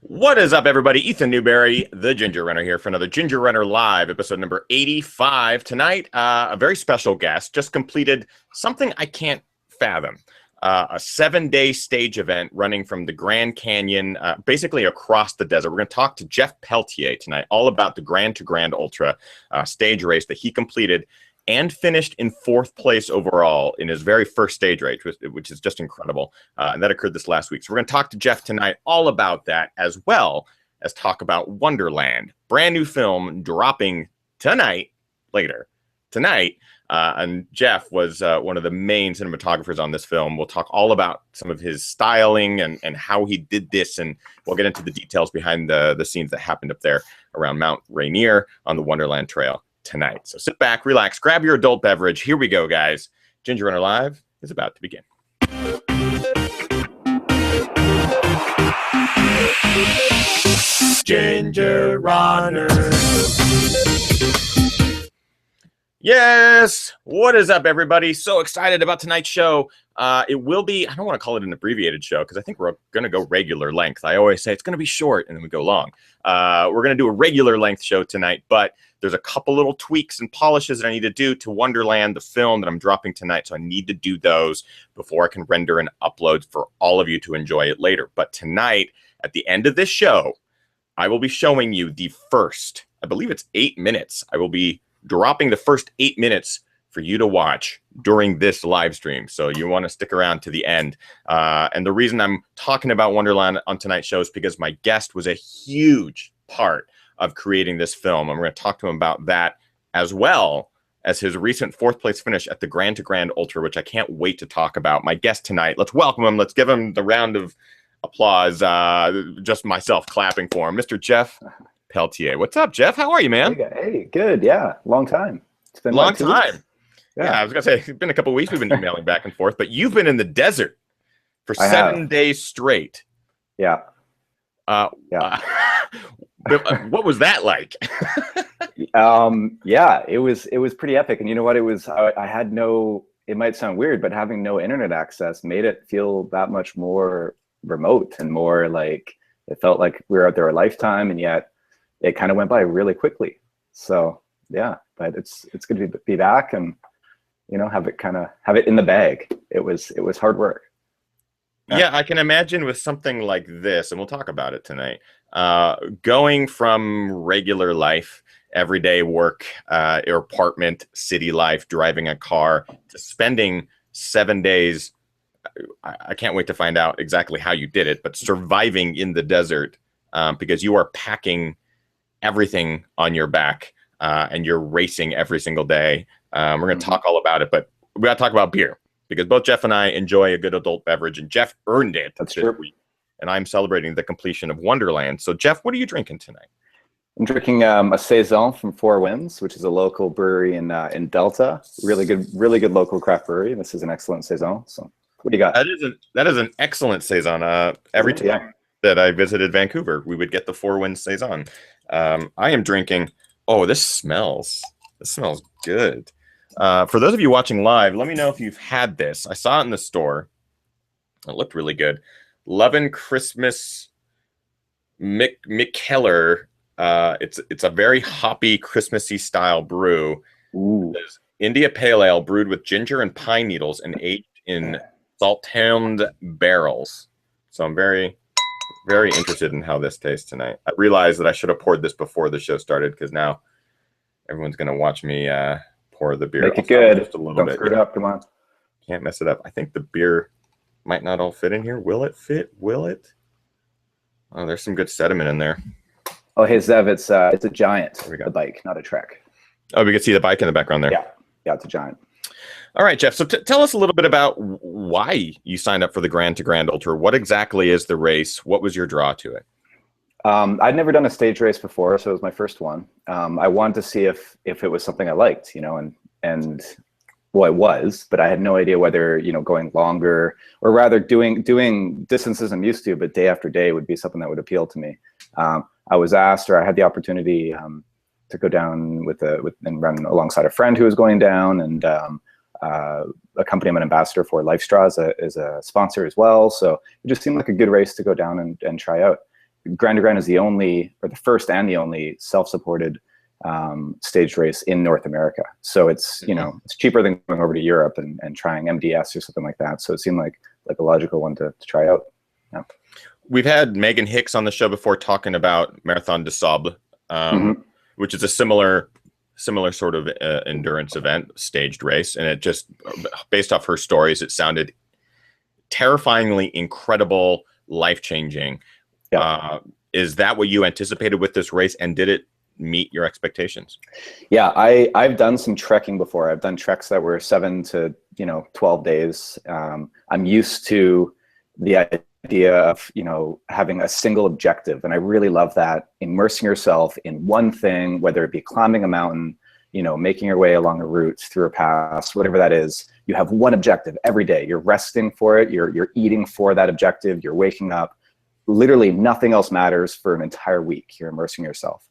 What is up, everybody? Ethan Newberry, the Ginger Runner, here for another Ginger Runner Live, episode number 85. Tonight, a very special guest just completed something I can't fathom. A 7-day stage event running from the Grand Canyon, basically across the desert. We're going to talk to Jeff Pelletier tonight all about the Grand to Grand Ultra stage race that he completed and finished in 4th place overall in his very first stage race, which is just incredible. And that occurred this last week. So we're going to talk to Jeff tonight all about that, as well as talk about Wonderland, brand new film dropping tonight, tonight. And Jeff was one of the main cinematographers on this film. We'll talk all about some of his styling and how he did this, and we'll get into the details behind the scenes that happened up there around Mount Rainier on the Wonderland Trail tonight. So sit back, relax, grab your adult beverage. Here we go, guys. Ginger Runner Live is about to begin. Ginger Runner. Yes, what is up, everybody? So excited about tonight's show. It will be, I don't want to call it an abbreviated show because I think we're going to go regular length. I always say it's going to be short and then we go long. We're going to do a regular length show tonight, but there's a couple little tweaks and polishes that I need to do to Wonderland, the film that I'm dropping tonight. So I need to do those before I can render and upload for all of you to enjoy it later. But tonight, at the end of this show, I will be showing you the first, I believe it's 8 minutes. I will be dropping the first 8 minutes for you to watch during this live stream. So you want to stick around to the end. And the reason I'm talking about Wonderland on tonight's show is because my guest was a huge part of creating this film. And we're going to talk to him about that, as well as his recent 4th place finish at the Grand to Grand Ultra, which I can't wait to talk about. My guest tonight, let's welcome him. Let's give him the round of applause. Just myself clapping for him. Mr. Jeff Pelletier. What's up, Jeff? How are you, man? Hey, good. Yeah, long time. It's been a long time. Yeah, I was gonna say it's been a couple of weeks. We've been emailing back and forth, but you've been in the desert for 7 days straight. Yeah. What was that like? Yeah, it was pretty epic. And you know what? It was I had no. It might sound weird, but having no internet access made it feel that much more remote and more like it felt like we were out there a lifetime, and yet it kind of went by really quickly. So yeah, but it's good to be back and have it in the bag. It was hard work. Yeah, I can imagine with something like this, and we'll talk about it tonight, going from regular life, everyday work, apartment, city life, driving a car, to spending 7 days. I can't wait to find out exactly how you did it, but surviving in the desert, because you are packing everything on your back, and you're racing every single day. We're going to talk all about it, but we got to talk about beer, because both Jeff and I enjoy a good adult beverage, and Jeff earned it this week, and I'm celebrating the completion of Wonderland. So, Jeff, what are you drinking tonight? I'm drinking a Saison from Four Winds, which is a local brewery in Delta. Really good local craft brewery. This is an excellent Saison. So, what do you got? That is an excellent Saison. Every time that I visited Vancouver, we would get the Four Winds Saison. I am drinking. Oh, this smells good. For those of you watching live, let me know if you've had this. I saw it in the store. It looked really good. Lovin' Christmas Mikkeller. It's a very hoppy, Christmassy style brew. Ooh. It's India Pale Ale brewed with ginger and pine needles and aged in salt-toned barrels. So I'm very, very interested in how this tastes tonight. I realized that I should have poured this before the show started, because now everyone's going to watch me pour the beer. Make it good. Just a little Don't bit. screw it up. Come on. Can't mess it up. I think the beer might not all fit in here. Will it fit? Will it? Oh, there's some good sediment in there. Oh, hey, Zev, it's a Giant, the bike, not a Trek. Oh, we can see the bike in the background there. Yeah, it's a Giant. All right, Jeff. So tell us a little bit about why you signed up for the Grand to Grand Ultra. What exactly is the race? What was your draw to it? I'd never done a stage race before, so it was my first one. I wanted to see if it was something I liked, and well, it was, but I had no idea whether, going longer, or rather doing distances I'm used to, but day after day would be something that would appeal to me. I was asked, or I had the opportunity to go down and run alongside a friend who was going down, and a company I'm an ambassador for, Life Straw, is a sponsor as well. So it just seemed like a good race to go down and try out. Grand to Grand is the only, or the first and the only self-supported staged race in North America. So it's, you know, it's cheaper than going over to Europe and trying MDS or something like that. So it seemed like a logical one to try out. Yeah. We've had Megan Hicks on the show before talking about Marathon des Sables, which is a similar sort of endurance event, staged race. And it just, based off her stories, it sounded terrifyingly incredible, life-changing. Yeah. Is that what you anticipated with this race, and did it meet your expectations? Yeah, I've done some trekking before. I've done treks that were 7 to 12 days. I'm used to the idea of having a single objective, and I really love that. Immersing yourself in one thing, whether it be climbing a mountain, making your way along a route through a pass, whatever that is. You have one objective every day. You're resting for it. You're eating for that objective. You're waking up. Literally nothing else matters for an entire week. You're immersing yourself.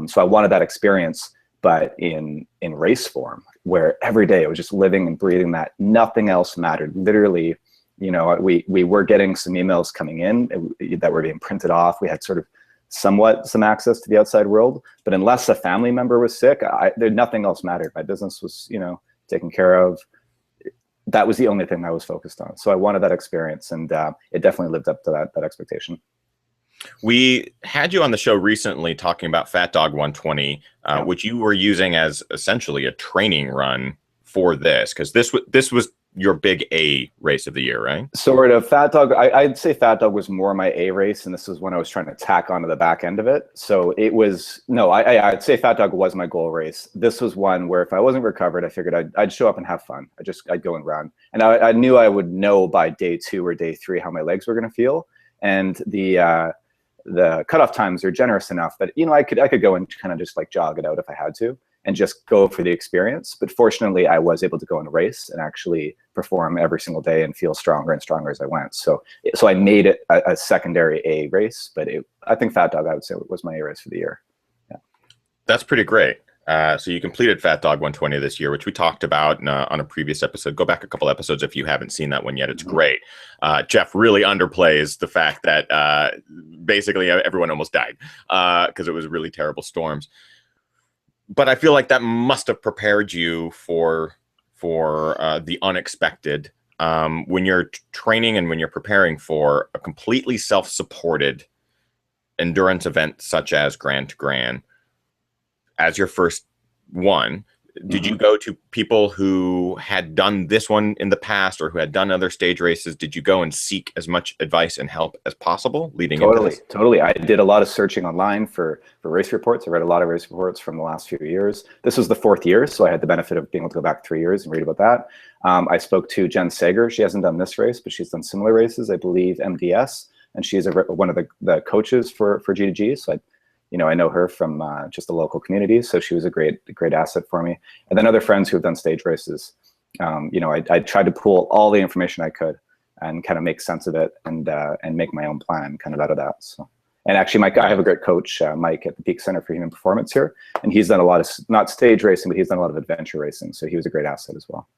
So I wanted that experience, but in race form, where every day I was just living and breathing that. Nothing else mattered. Literally, we were getting some emails coming in that were being printed off. We had sort of somewhat some access to the outside world, but unless a family member was sick, nothing else mattered. My business was, taken care of. That was the only thing I was focused on. So I wanted that experience, and it definitely lived up to that expectation. We had you on the show recently talking about Fat Dog 120, which you were using as essentially a training run for this, because this was your big A race of the year, right? Sort of. Fat Dog, I'd say Fat Dog was more my A race, and this was when I was trying to tack onto the back end of it. So it was, no, I'd say Fat Dog was my goal race. This was one where if I wasn't recovered, I figured I'd show up and have fun. I'd go and run. And I knew I would know by day 2 or day 3 how my legs were going to feel. And the cutoff times are generous enough that, I could go and kind of just like jog it out if I had to, and just go for the experience. But fortunately, I was able to go and race and actually perform every single day and feel stronger and stronger as I went. So I made it a secondary A race, but I think Fat Dog, I would say, was my A race for the year. Yeah. That's pretty great. So you completed Fat Dog 120 this year, which we talked about on a previous episode. Go back a couple episodes if you haven't seen that one yet. It's great. Jeff really underplays the fact that basically everyone almost died because it was really terrible storms. But I feel like that must have prepared you for the unexpected when you're training and when you're preparing for a completely self-supported endurance event such as Grand to Grand. As your first one, did you go to people who had done this one in the past or who had done other stage races? Did you go and seek as much advice and help as possible leading into this? Totally. I did a lot of searching online for race reports. I read a lot of race reports from the last few years. This was the 4th year, so I had the benefit of being able to go back 3 years and read about that. I spoke to Jen Sager. She hasn't done this race, but she's done similar races, I believe MDS, and she's one of the coaches for G2G. So I know her from just the local community, so she was a great asset for me. And then other friends who have done stage races. I tried to pull all the information I could and kind of make sense of it and make my own plan kind of out of that. So, and actually, I have a great coach, Mike, at the Peak Center for Human Performance here, and he's done a lot of not stage racing, but he's done a lot of adventure racing. So he was a great asset as well.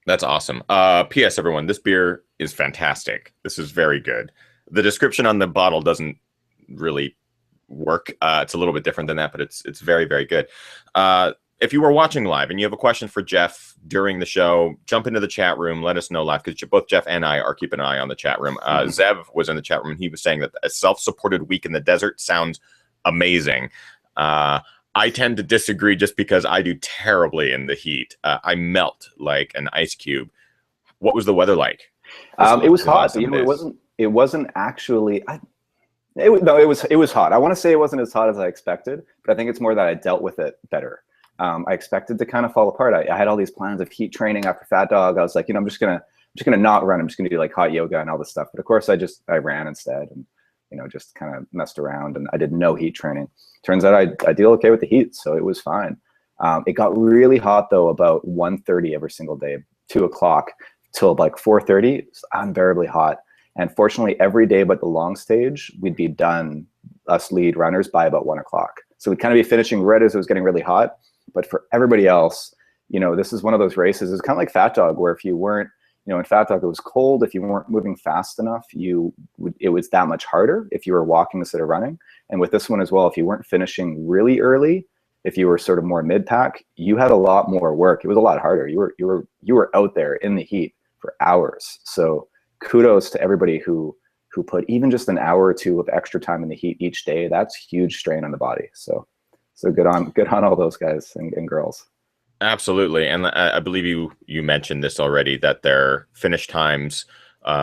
That's awesome. P.S. Everyone, this beer is fantastic. This is very good. The description on the bottle doesn't really work. It's a little bit different than that, but it's very, very good. If you were watching live and you have a question for Jeff during the show, jump into the chat room, let us know live, because both Jeff and I are keeping an eye on the chat room. Zev was in the chat room, and he was saying that a self-supported week in the desert sounds amazing. I tend to disagree just because I do terribly in the heat. I melt like an ice cube. What was the weather like? It was hot. It wasn't actually. It was hot. I want to say it wasn't as hot as I expected, but I think it's more that I dealt with it better. I expected to kind of fall apart. I had all these plans of heat training after Fat Dog. I was like, I'm just gonna not run. I'm just gonna do like hot yoga and all this stuff. But of course, I ran instead, and just kind of messed around, and I did no heat training. Turns out I deal okay with the heat, so it was fine. It got really hot though, about 1:30 every single day, 2 o'clock till like 4:30. It's unbearably hot. And fortunately, every day but the long stage, we'd be done, us lead runners, by about 1 o'clock. So we'd kind of be finishing right as it was getting really hot. But for everybody else, this is one of those races. It's kind of like Fat Dog, where if you weren't You know, in Fat Dog, it was cold. If you weren't moving fast enough, it was that much harder if you were walking instead of running. And with this one as well, if you weren't finishing really early, if you were sort of more mid-pack, you had a lot more work. It was a lot harder. You were out there in the heat for hours. So kudos to everybody who put even just an hour or two of extra time in the heat each day. That's huge strain on the body. So good on all those guys and girls. Absolutely. And I believe you mentioned this already, that their finish times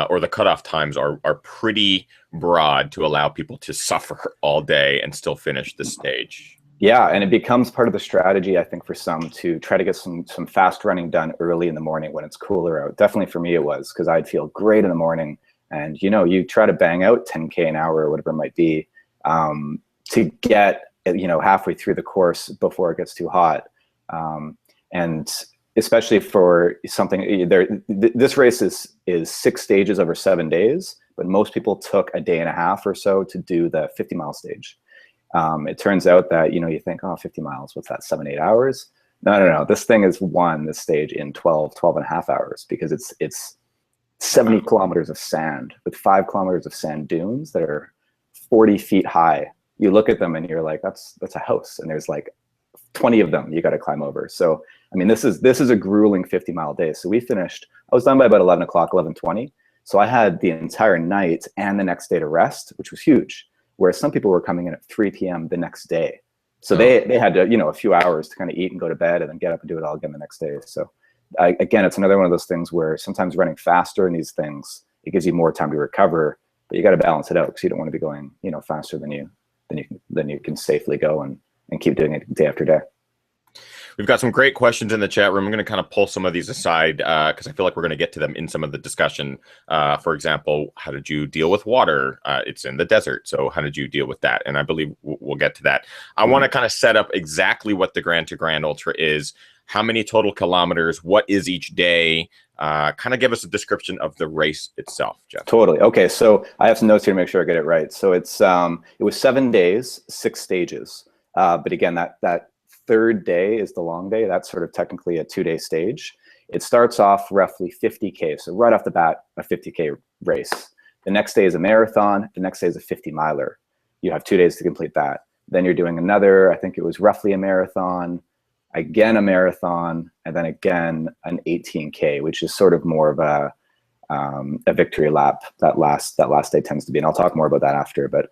or the cutoff times are pretty broad to allow people to suffer all day and still finish the stage. Yeah, and it becomes part of the strategy, I think, for some to try to get some fast running done early in the morning when it's cooler out. Definitely for me it was, because I'd feel great in the morning. And, you know, you try to bang out 10K an hour or whatever it might be to get, you know, halfway through the course before it gets too hot. And especially for something this race is 6 stages over 7 days, but most people took a day and a half or so to do the 50-mile stage. It turns out that, you know, you think, oh, 50 miles, what's that, 7-8 hours? No. This thing is this stage in 12 and a half hours, because it's 70 kilometers of sand with 5 kilometers of sand dunes that are 40 feet high. You look at them and you're like, that's a house. And there's like 20 of them you got to climb over. So, I mean, this is a grueling 50-mile day. So we finished, I was done by about 11 o'clock, 11:20. So I had the entire night and the next day to rest, which was huge. Whereas some people were coming in at 3 p.m. the next day. So they had to, you know, a few hours to kind of eat and go to bed and then get up and do it all again the next day. So again, it's another one of those things where sometimes running faster in these things, it gives you more time to recover, but you got to balance it out, because you don't want to be going, you know, faster than you can safely go and keep doing it day after day. We've got some great questions in the chat room. I'm going to kind of pull some of these aside because I feel like we're going to get to them in some of the discussion. For example, how did you deal with water? It's in the desert, so how did you deal with that? And I believe we'll get to that. I want to kind of set up exactly what the Grand to Grand Ultra is, how many total kilometers, what is each day, kind of give us a description of the race itself, Jeff. Totally. Okay, so I have some notes here to make sure I get it right. So it was 7 days, 6 stages. But again, that third day is the long day. That's sort of technically a 2-day stage. It starts off roughly 50K. So right off the bat, a 50K race. The next day is a marathon. The next day is a 50-miler. You have 2 days to complete that. Then you're doing another, I think it was roughly a marathon, again a marathon, and then again an 18K, which is sort of more of a victory lap. That last day tends to be, and I'll talk more about that after. But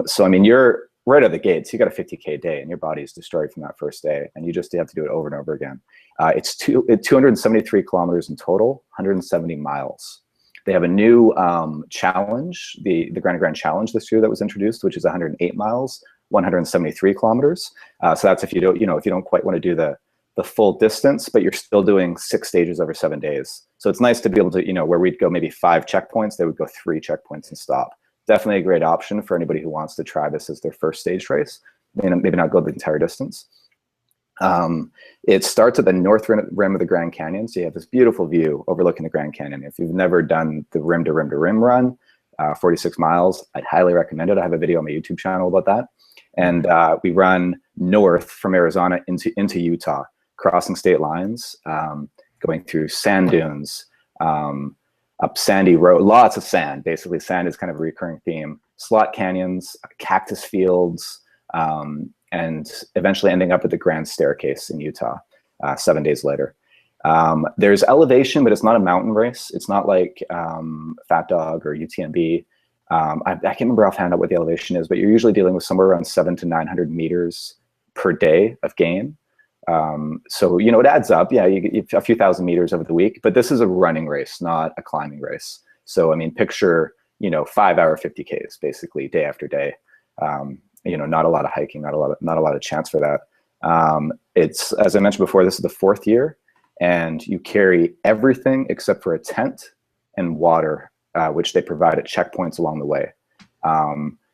so I mean, you're right out of the gates, you got a 50K day and your body is destroyed from that first day, and you just have to do it over and over again. It's 273 kilometers in total, 170 miles. They have a new challenge, the Grand Challenge this year that was introduced, which is 108 miles, 173 kilometers. So that's if you don't quite want to do the full distance, but you're still doing 6 stages over 7 days. So it's nice to be able to, you know, where we'd go maybe 5 checkpoints, they would go 3 checkpoints and stop. Definitely a great option for anybody who wants to try this as their first stage race. Maybe not go the entire distance. It starts at the north rim of the Grand Canyon, so you have this beautiful view overlooking the Grand Canyon. If you've never done the rim to rim to rim run, 46 miles, I'd highly recommend it. I have a video on my YouTube channel about that. And we run north from Arizona into Utah, crossing state lines, going through sand dunes, up sandy road, lots of sand. Basically, sand is kind of a recurring theme. Slot canyons, cactus fields, and eventually ending up at the Grand Staircase in Utah 7 days later. There's elevation, but it's not a mountain race. It's not like Fat Dog or UTMB. I can't remember offhand what the elevation is, but you're usually dealing with somewhere around 700 to 900 meters per day of gain. So, you know, it adds up. Yeah, you get a few thousand meters over the week, but this is a running race, not a climbing race. So, I mean, picture, you know, 5-hour 50Ks basically day after day. You know, not a lot of hiking, not a lot of chance for that. It's, as I mentioned before, this is the 4th year, and you carry everything except for a tent and water, which they provide at checkpoints along the way.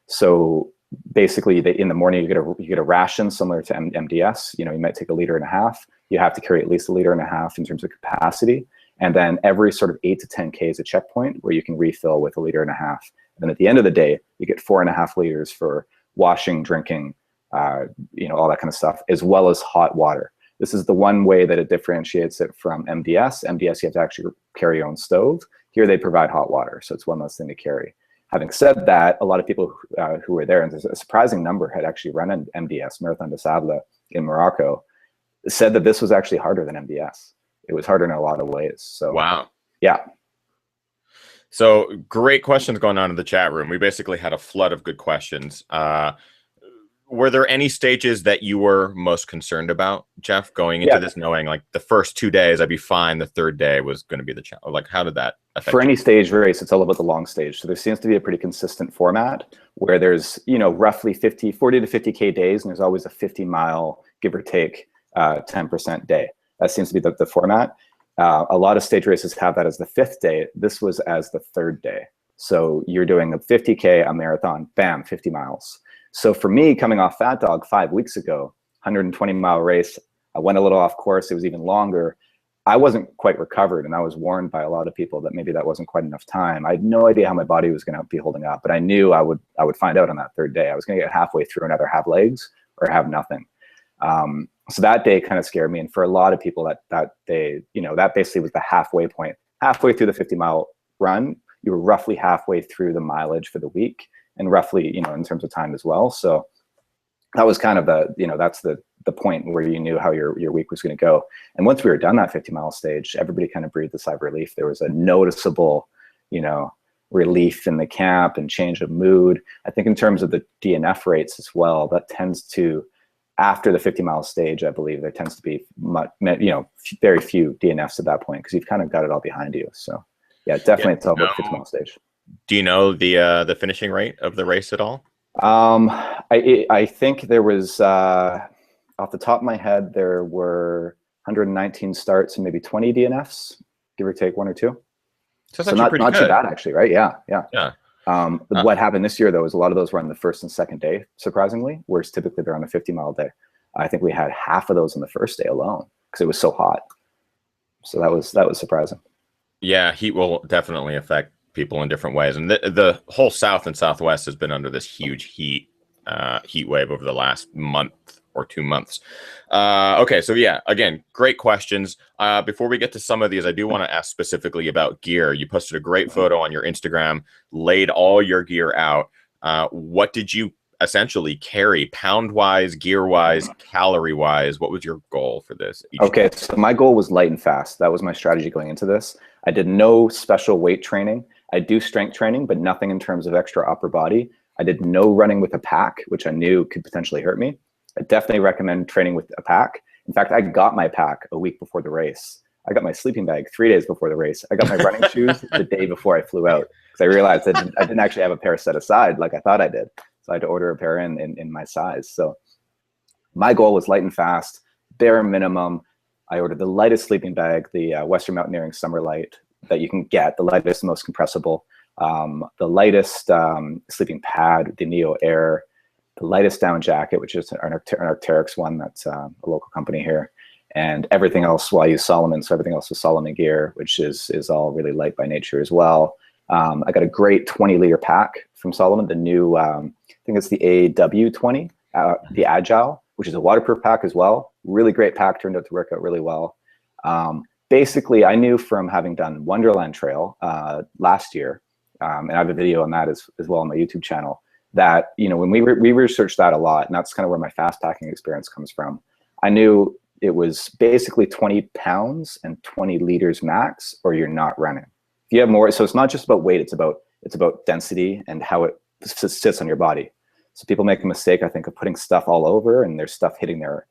So basically, in the morning you get a ration similar to MDS. You know, you might take 1.5 liters. You have to carry at least 1.5 liters in terms of capacity, and then every sort of 8 to 10K is a checkpoint where you can refill with 1.5 liters. And then at the end of the day, you get 4.5 liters for washing, drinking, you know, all that kind of stuff, as well as hot water. This is the one way that it differentiates it from MDS. MDS, you have to actually carry your own stove. Here they provide hot water, so it's one less thing to carry. Having said that, a lot of people who were there, and there's a surprising number had actually run an MDS, Marathon des Sables, in Morocco, said that this was actually harder than MDS. It was harder in a lot of ways. So wow. Yeah. So great questions going on in the chat room. We basically had a flood of good questions. Were there any stages that you were most concerned about, Jeff, going into this, knowing like the first 2 days I'd be fine, the third day was going to be the challenge? Like, how did that affect For you? any stage race, it's all about the long stage. So there seems to be a pretty consistent format where there's, roughly 40 to 50K days, and there's always a 50-mile, give or take, 10% day. That seems to be the format. A lot of stage races have that as the 5th day. This was as the 3rd day. So you're doing a 50K, a marathon, bam, 50 miles. So for me, coming off Fat Dog 5 weeks ago, 120-mile race, I went a little off course. It was even longer. I wasn't quite recovered, and I was warned by a lot of people that maybe that wasn't quite enough time. I had no idea how my body was going to be holding up, but I knew I would find out on that 3rd day. I was going to get halfway through and either have legs or have nothing. So that day kind of scared me, and for a lot of people, that day, that basically was the halfway point. Halfway through the 50-mile run, you were roughly halfway through the mileage for the week, and roughly, in terms of time as well. So that was kind of that's the point where you knew how your week was going to go. And once we were done that 50-mile stage, everybody kind of breathed a sigh of relief. There was a noticeable, relief in the camp and change of mood. I think in terms of the DNF rates as well, that tends to, after the 50-mile stage, I believe there tends to be very few DNFs at that point because you've kind of got it all behind you. So yeah, definitely it's all about the 50-mile stage. Do you know the finishing rate of the race at all? I think there was, off the top of my head, there were 119 starts and maybe 20 DNFs, give or take 1 or 2. So not too bad, actually, right? Yeah. What happened this year, though, is a lot of those were on the 1st and 2nd day, surprisingly, whereas typically they're on a 50-mile day. I think we had half of those on the 1st day alone because it was so hot. So that was surprising. Yeah, heat will definitely affect people in different ways, and the whole South and Southwest has been under this huge heat wave over the last month or 2 months. Okay, so yeah, again, great questions. Before we get to some of these, I do want to ask specifically about gear. You posted a great photo on your Instagram, laid all your gear out. What did you essentially carry, pound-wise, gear-wise, calorie-wise? What was your goal for this? Okay, so my goal was light and fast. That was my strategy going into this. I did no special weight training. I do strength training, but nothing in terms of extra upper body. I did no running with a pack, which I knew could potentially hurt me. I definitely recommend training with a pack. In fact, I got my pack a week before the race. I got my sleeping bag 3 days before the race. I got my running shoes the day before I flew out because I realized that I didn't actually have a pair set aside like I thought I did. So I had to order a pair in my size. So my goal was light and fast, bare minimum. I ordered the lightest sleeping bag, the Western Mountaineering Summer Light that you can get, the lightest, most compressible, the lightest sleeping pad, the Neo Air, the lightest down jacket, which is an Arc'teryx one, that's a local company here, and everything else. Well, I use Solomon, so everything else is Solomon gear, which is all really light by nature as well. I got a great 20-liter pack from Solomon, the new, I think it's the AW20, the Agile, which is a waterproof pack as well. Really great pack, turned out to work out really well. Basically, I knew from having done Wonderland Trail last year, and I have a video on that as well on my YouTube channel, that, when we researched that a lot, and that's kind of where my fast packing experience comes from. I knew it was basically 20 pounds and 20 liters max, or you're not running. If you have more, so it's not just about weight, it's about density and how it sits on your body. So people make a mistake, I think, of putting stuff all over, and there's stuff hitting their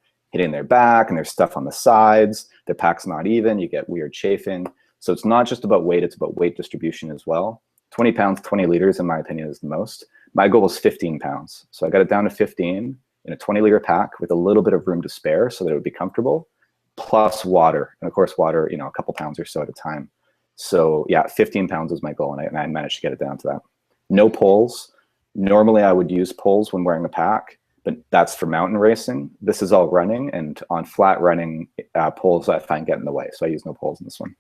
back, and there's stuff on the sides. Their pack's not even. You get weird chafing. So it's not just about weight; it's about weight distribution as well. 20 pounds, 20 liters, in my opinion, is the most. My goal was 15 pounds. So I got it down to 15 in a 20-liter pack with a little bit of room to spare so that it would be comfortable, plus water. And of course, water, a couple pounds or so at a time. So yeah, 15 pounds was my goal, and I managed to get it down to that. No poles. Normally, I would use poles when wearing a pack, but that's for mountain racing. This is all running, and on flat running, poles I find get in the way. So I use no poles in this one.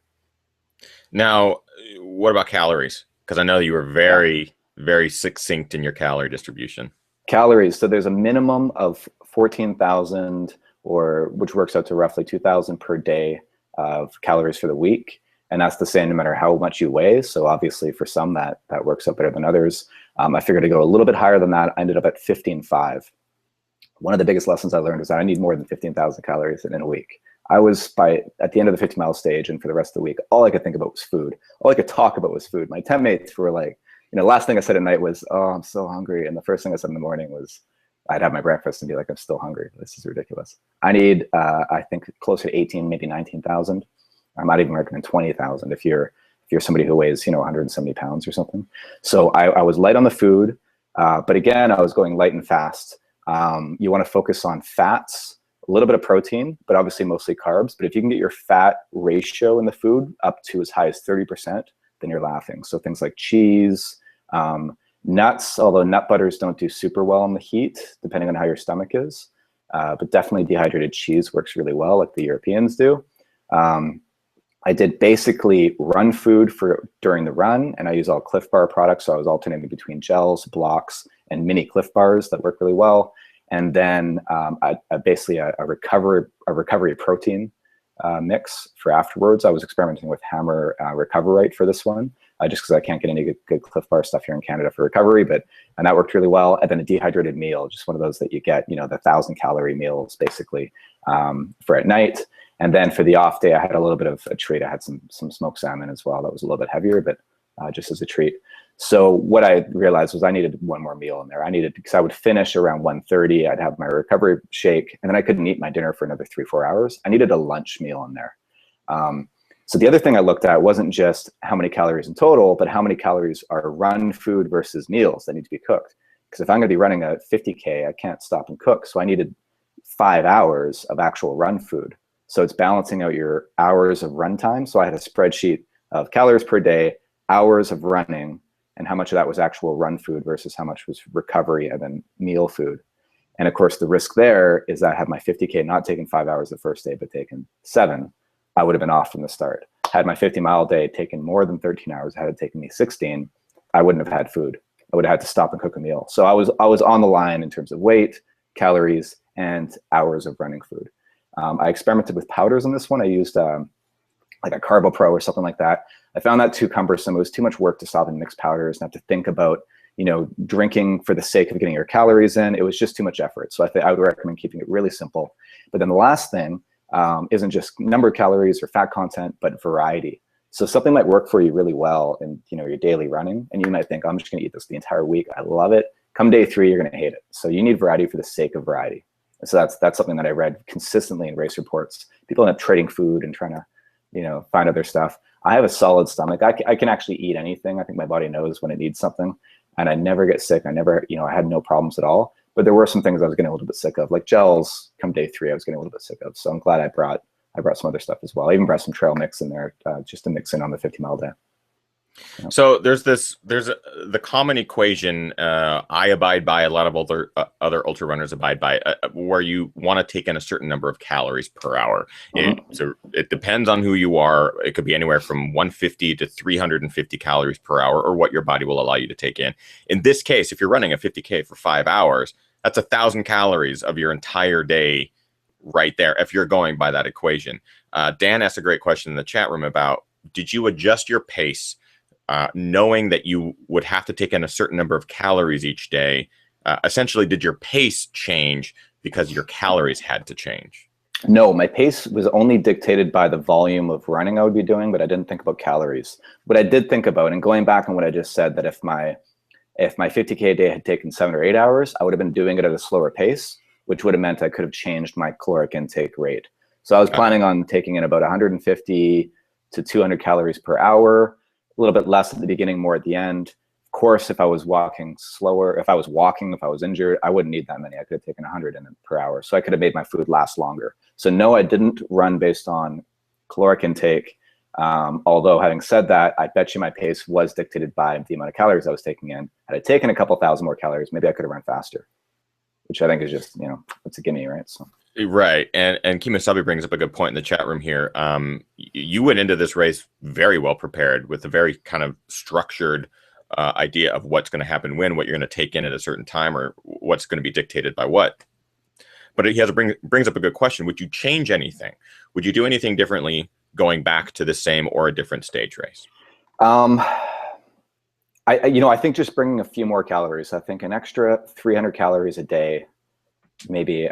Now, what about calories? Because I know you were very, very succinct in your calorie distribution. Calories. So there's a minimum of 14,000 or which works out to roughly 2,000 per day of calories for the week. And that's the same no matter how much you weigh. So obviously for some that works out better than others. I figured to go a little bit higher than that. I ended up at 15.5. One of the biggest lessons I learned was that I need more than 15,000 calories in a week. I was at the end of the 50-mile stage and for the rest of the week, all I could think about was food. All I could talk about was food. My teammates were like, last thing I said at night was, oh, I'm so hungry. And the first thing I said in the morning was, I'd have my breakfast and be like, I'm still hungry. This is ridiculous. I need, I think, closer to 18, maybe 19,000. I might even recommend 20,000 if you're somebody who weighs 170 pounds or something. So I was light on the food, but again, I was going light and fast. You want to focus on fats, a little bit of protein, but obviously mostly carbs. But if you can get your fat ratio in the food up to as high as 30%, then you're laughing. So things like cheese, nuts, although nut butters don't do super well in the heat, depending on how your stomach is. But definitely dehydrated cheese works really well, like the Europeans do. I did basically run food during the run, and I use all Cliff Bar products. So I was alternating between gels, blocks, and mini Cliff Bars that work really well. And then basically a recovery protein mix for afterwards. I was experimenting with Hammer Recoverite for this one, just because I can't get any good Cliff Bar stuff here in Canada for recovery, and that worked really well. And then a dehydrated meal, just one of those that you get, the 1,000-calorie meals basically for at night. And then for the off day, I had a little bit of a treat. I had some smoked salmon as well. That was a little bit heavier, but just as a treat. So what I realized was I needed one more meal in there. Because I would finish around 1:30, I'd have my recovery shake, and then I couldn't eat my dinner for another 3-4 hours. I needed a lunch meal in there. So the other thing I looked at wasn't just how many calories in total, but how many calories are run food versus meals that need to be cooked. Because if I'm going to be running a 50K, I can't stop and cook. So I needed 5 hours of actual run food. So it's balancing out your hours of run time. So I had a spreadsheet of calories per day, hours of running, and how much of that was actual run food versus how much was recovery and then meal food. And of course, the risk there is that I had my 50K not taken 5 hours the first day, but taken 7, I would have been off from the start. Had my 50-mile day taken more than 13 hours, had it taken me 16, I wouldn't have had food. I would have had to stop and cook a meal. So I was on the line in terms of weight, calories, and hours of running food. I experimented with powders on this one. I used like a Carbo Pro or something like that. I found that too cumbersome. It was too much work to stop and mix powders and have to think about, drinking for the sake of getting your calories in. It was just too much effort. So I would recommend keeping it really simple. But then the last thing isn't just number of calories or fat content, but variety. So something might work for you really well in your daily running, and you might think, I'm just going to eat this the entire week. I love it. Come day 3, you're going to hate it. So you need variety for the sake of variety. And so that's something that I read consistently in race reports. People end up trading food and trying to find other stuff. I have a solid stomach. I can actually eat anything. I think my body knows when it needs something, and I never get sick. I never, I had no problems at all. But there were some things I was getting a little bit sick of, like gels. Come day 3, I was getting a little bit sick of. So I'm glad I brought some other stuff as well. I even brought some trail mix in there just to mix in on the 50-mile day. So there's the common equation I abide by, a lot of other ultra runners abide by, where you want to take in a certain number of calories per hour. So it depends on who you are. It could be anywhere from 150 to 350 calories per hour, or what your body will allow you to take in. In this case, if you're running a 50K for 5 hours, that's 1,000 calories of your entire day right there, if you're going by that equation. Dan asked a great question in the chat room about, did you adjust your pace knowing that you would have to take in a certain number of calories each day? Essentially, did your pace change because your calories had to change? No, my pace was only dictated by the volume of running I would be doing, but I didn't think about calories. What I did think about, and going back on what I just said, that if my 50K a day had taken 7 or 8 hours, I would have been doing it at a slower pace, which would have meant I could have changed my caloric intake rate. So I was planning on taking in about 150 to 200 calories per hour, a little bit less at the beginning, more at the end. Of course, if I was walking slower, if I was injured, I wouldn't need that many. I could have taken 100 in per hour. So I could have made my food last longer. So no, I didn't run based on caloric intake. Although having said that, I bet you my pace was dictated by the amount of calories I was taking in. Had I taken a couple thousand more calories, maybe I could have run faster, which I think is just, it's a gimme, right? So. Right. And Kimasabi brings up a good point in the chat room here. You went into this race very well prepared, with a very kind of structured idea of what's going to happen when, what you're going to take in at a certain time, or what's going to be dictated by what. But he has brings up a good question. Would you change anything? Would you do anything differently going back to the same or a different stage race? I think just bringing a few more calories. I think an extra 300 calories a day, maybe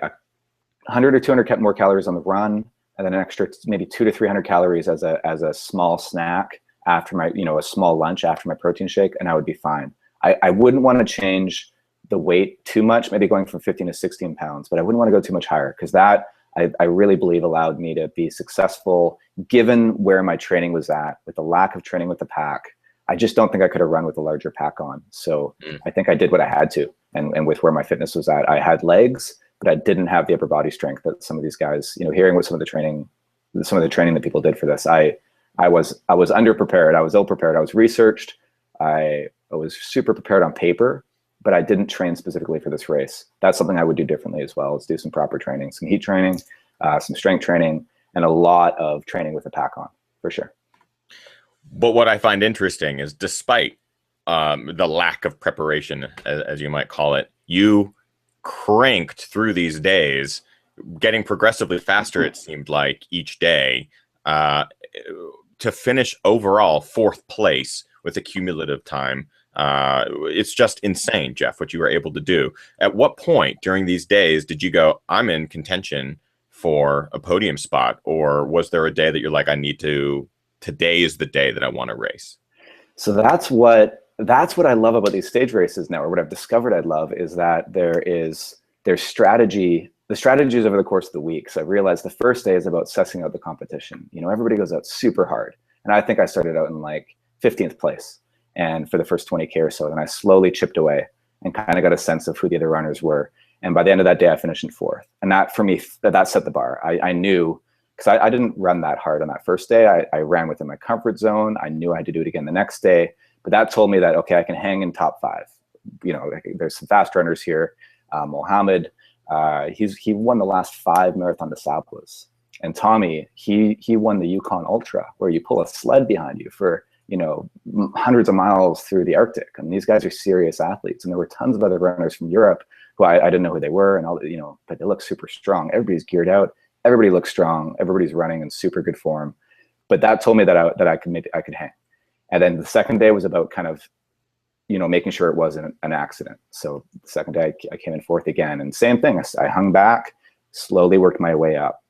100 or 200 more calories on the run, and then an extra maybe 200 to 300 calories as a small snack after my, a small lunch after my protein shake, and I would be fine. I wouldn't want to change the weight too much, maybe going from 15 to 16 pounds, but I wouldn't want to go too much higher, because that I really believe allowed me to be successful given where my training was at. With the lack of training with the pack, I just don't think I could have run with a larger pack on. So I think I did what I had to. And with where my fitness was at, I had legs, but I didn't have the upper body strength that some of these guys, hearing what some of the training that people did for this, I was underprepared. I was ill prepared. I was researched. I was super prepared on paper, but I didn't train specifically for this race. That's something I would do differently as well. Is do some proper training, some heat training, some strength training, and a lot of training with the pack on, for sure. But what I find interesting is, despite the lack of preparation, as you might call it, you cranked through these days, getting progressively faster, it seemed like, each day, to finish overall 4th place with a cumulative time. It's just insane, Jeff, what you were able to do. At what point during these days did you go, I'm in contention for a podium spot? Or was there a day that you're like, today is the day that I want to race? So that's what I love about these stage races now, or what I've discovered I love, is that there's strategy. The strategies over the course of the week. So I realized the first day is about sussing out the competition. Everybody goes out super hard. And I think I started out in like 15th place, and for the first 20K or so, and I slowly chipped away and kind of got a sense of who the other runners were. And by the end of that day, I finished in 4th. And that, for me, that set the bar. I knew, because I didn't run that hard on that first day. I ran within my comfort zone. I knew I had to do it again the next day. But that told me that, okay, I can hang in top 5. There's some fast runners here. Mohammed, he won the last 5 Marathon des Sables. And Tommy, he won the Yukon Ultra, where you pull a sled behind you for, hundreds of miles through the Arctic. I mean, these guys are serious athletes. And there were tons of other runners from Europe who I didn't know who they were, and all, but they look super strong. Everybody's geared out. Everybody looks strong. Everybody's running in super good form. But that told me that I could hang. And then the second day was about kind of, making sure it wasn't an accident. So the second day I came in 4th again, and same thing. I hung back, slowly worked my way up.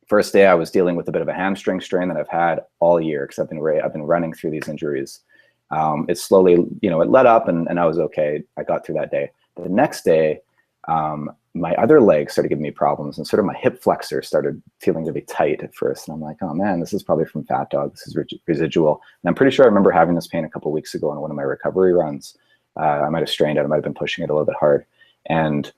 First day I was dealing with a bit of a hamstring strain that I've had all year, because I've been running through these injuries. It slowly, it let up, and I was okay. I got through that day. But the next day, my other leg started giving me problems, and sort of my hip flexor started feeling really tight at first. And I'm like, oh man, this is probably from fat dog. This is residual. And I'm pretty sure I remember having this pain a couple of weeks ago on one of my recovery runs. I might have strained it. I might have been pushing it a little bit hard. And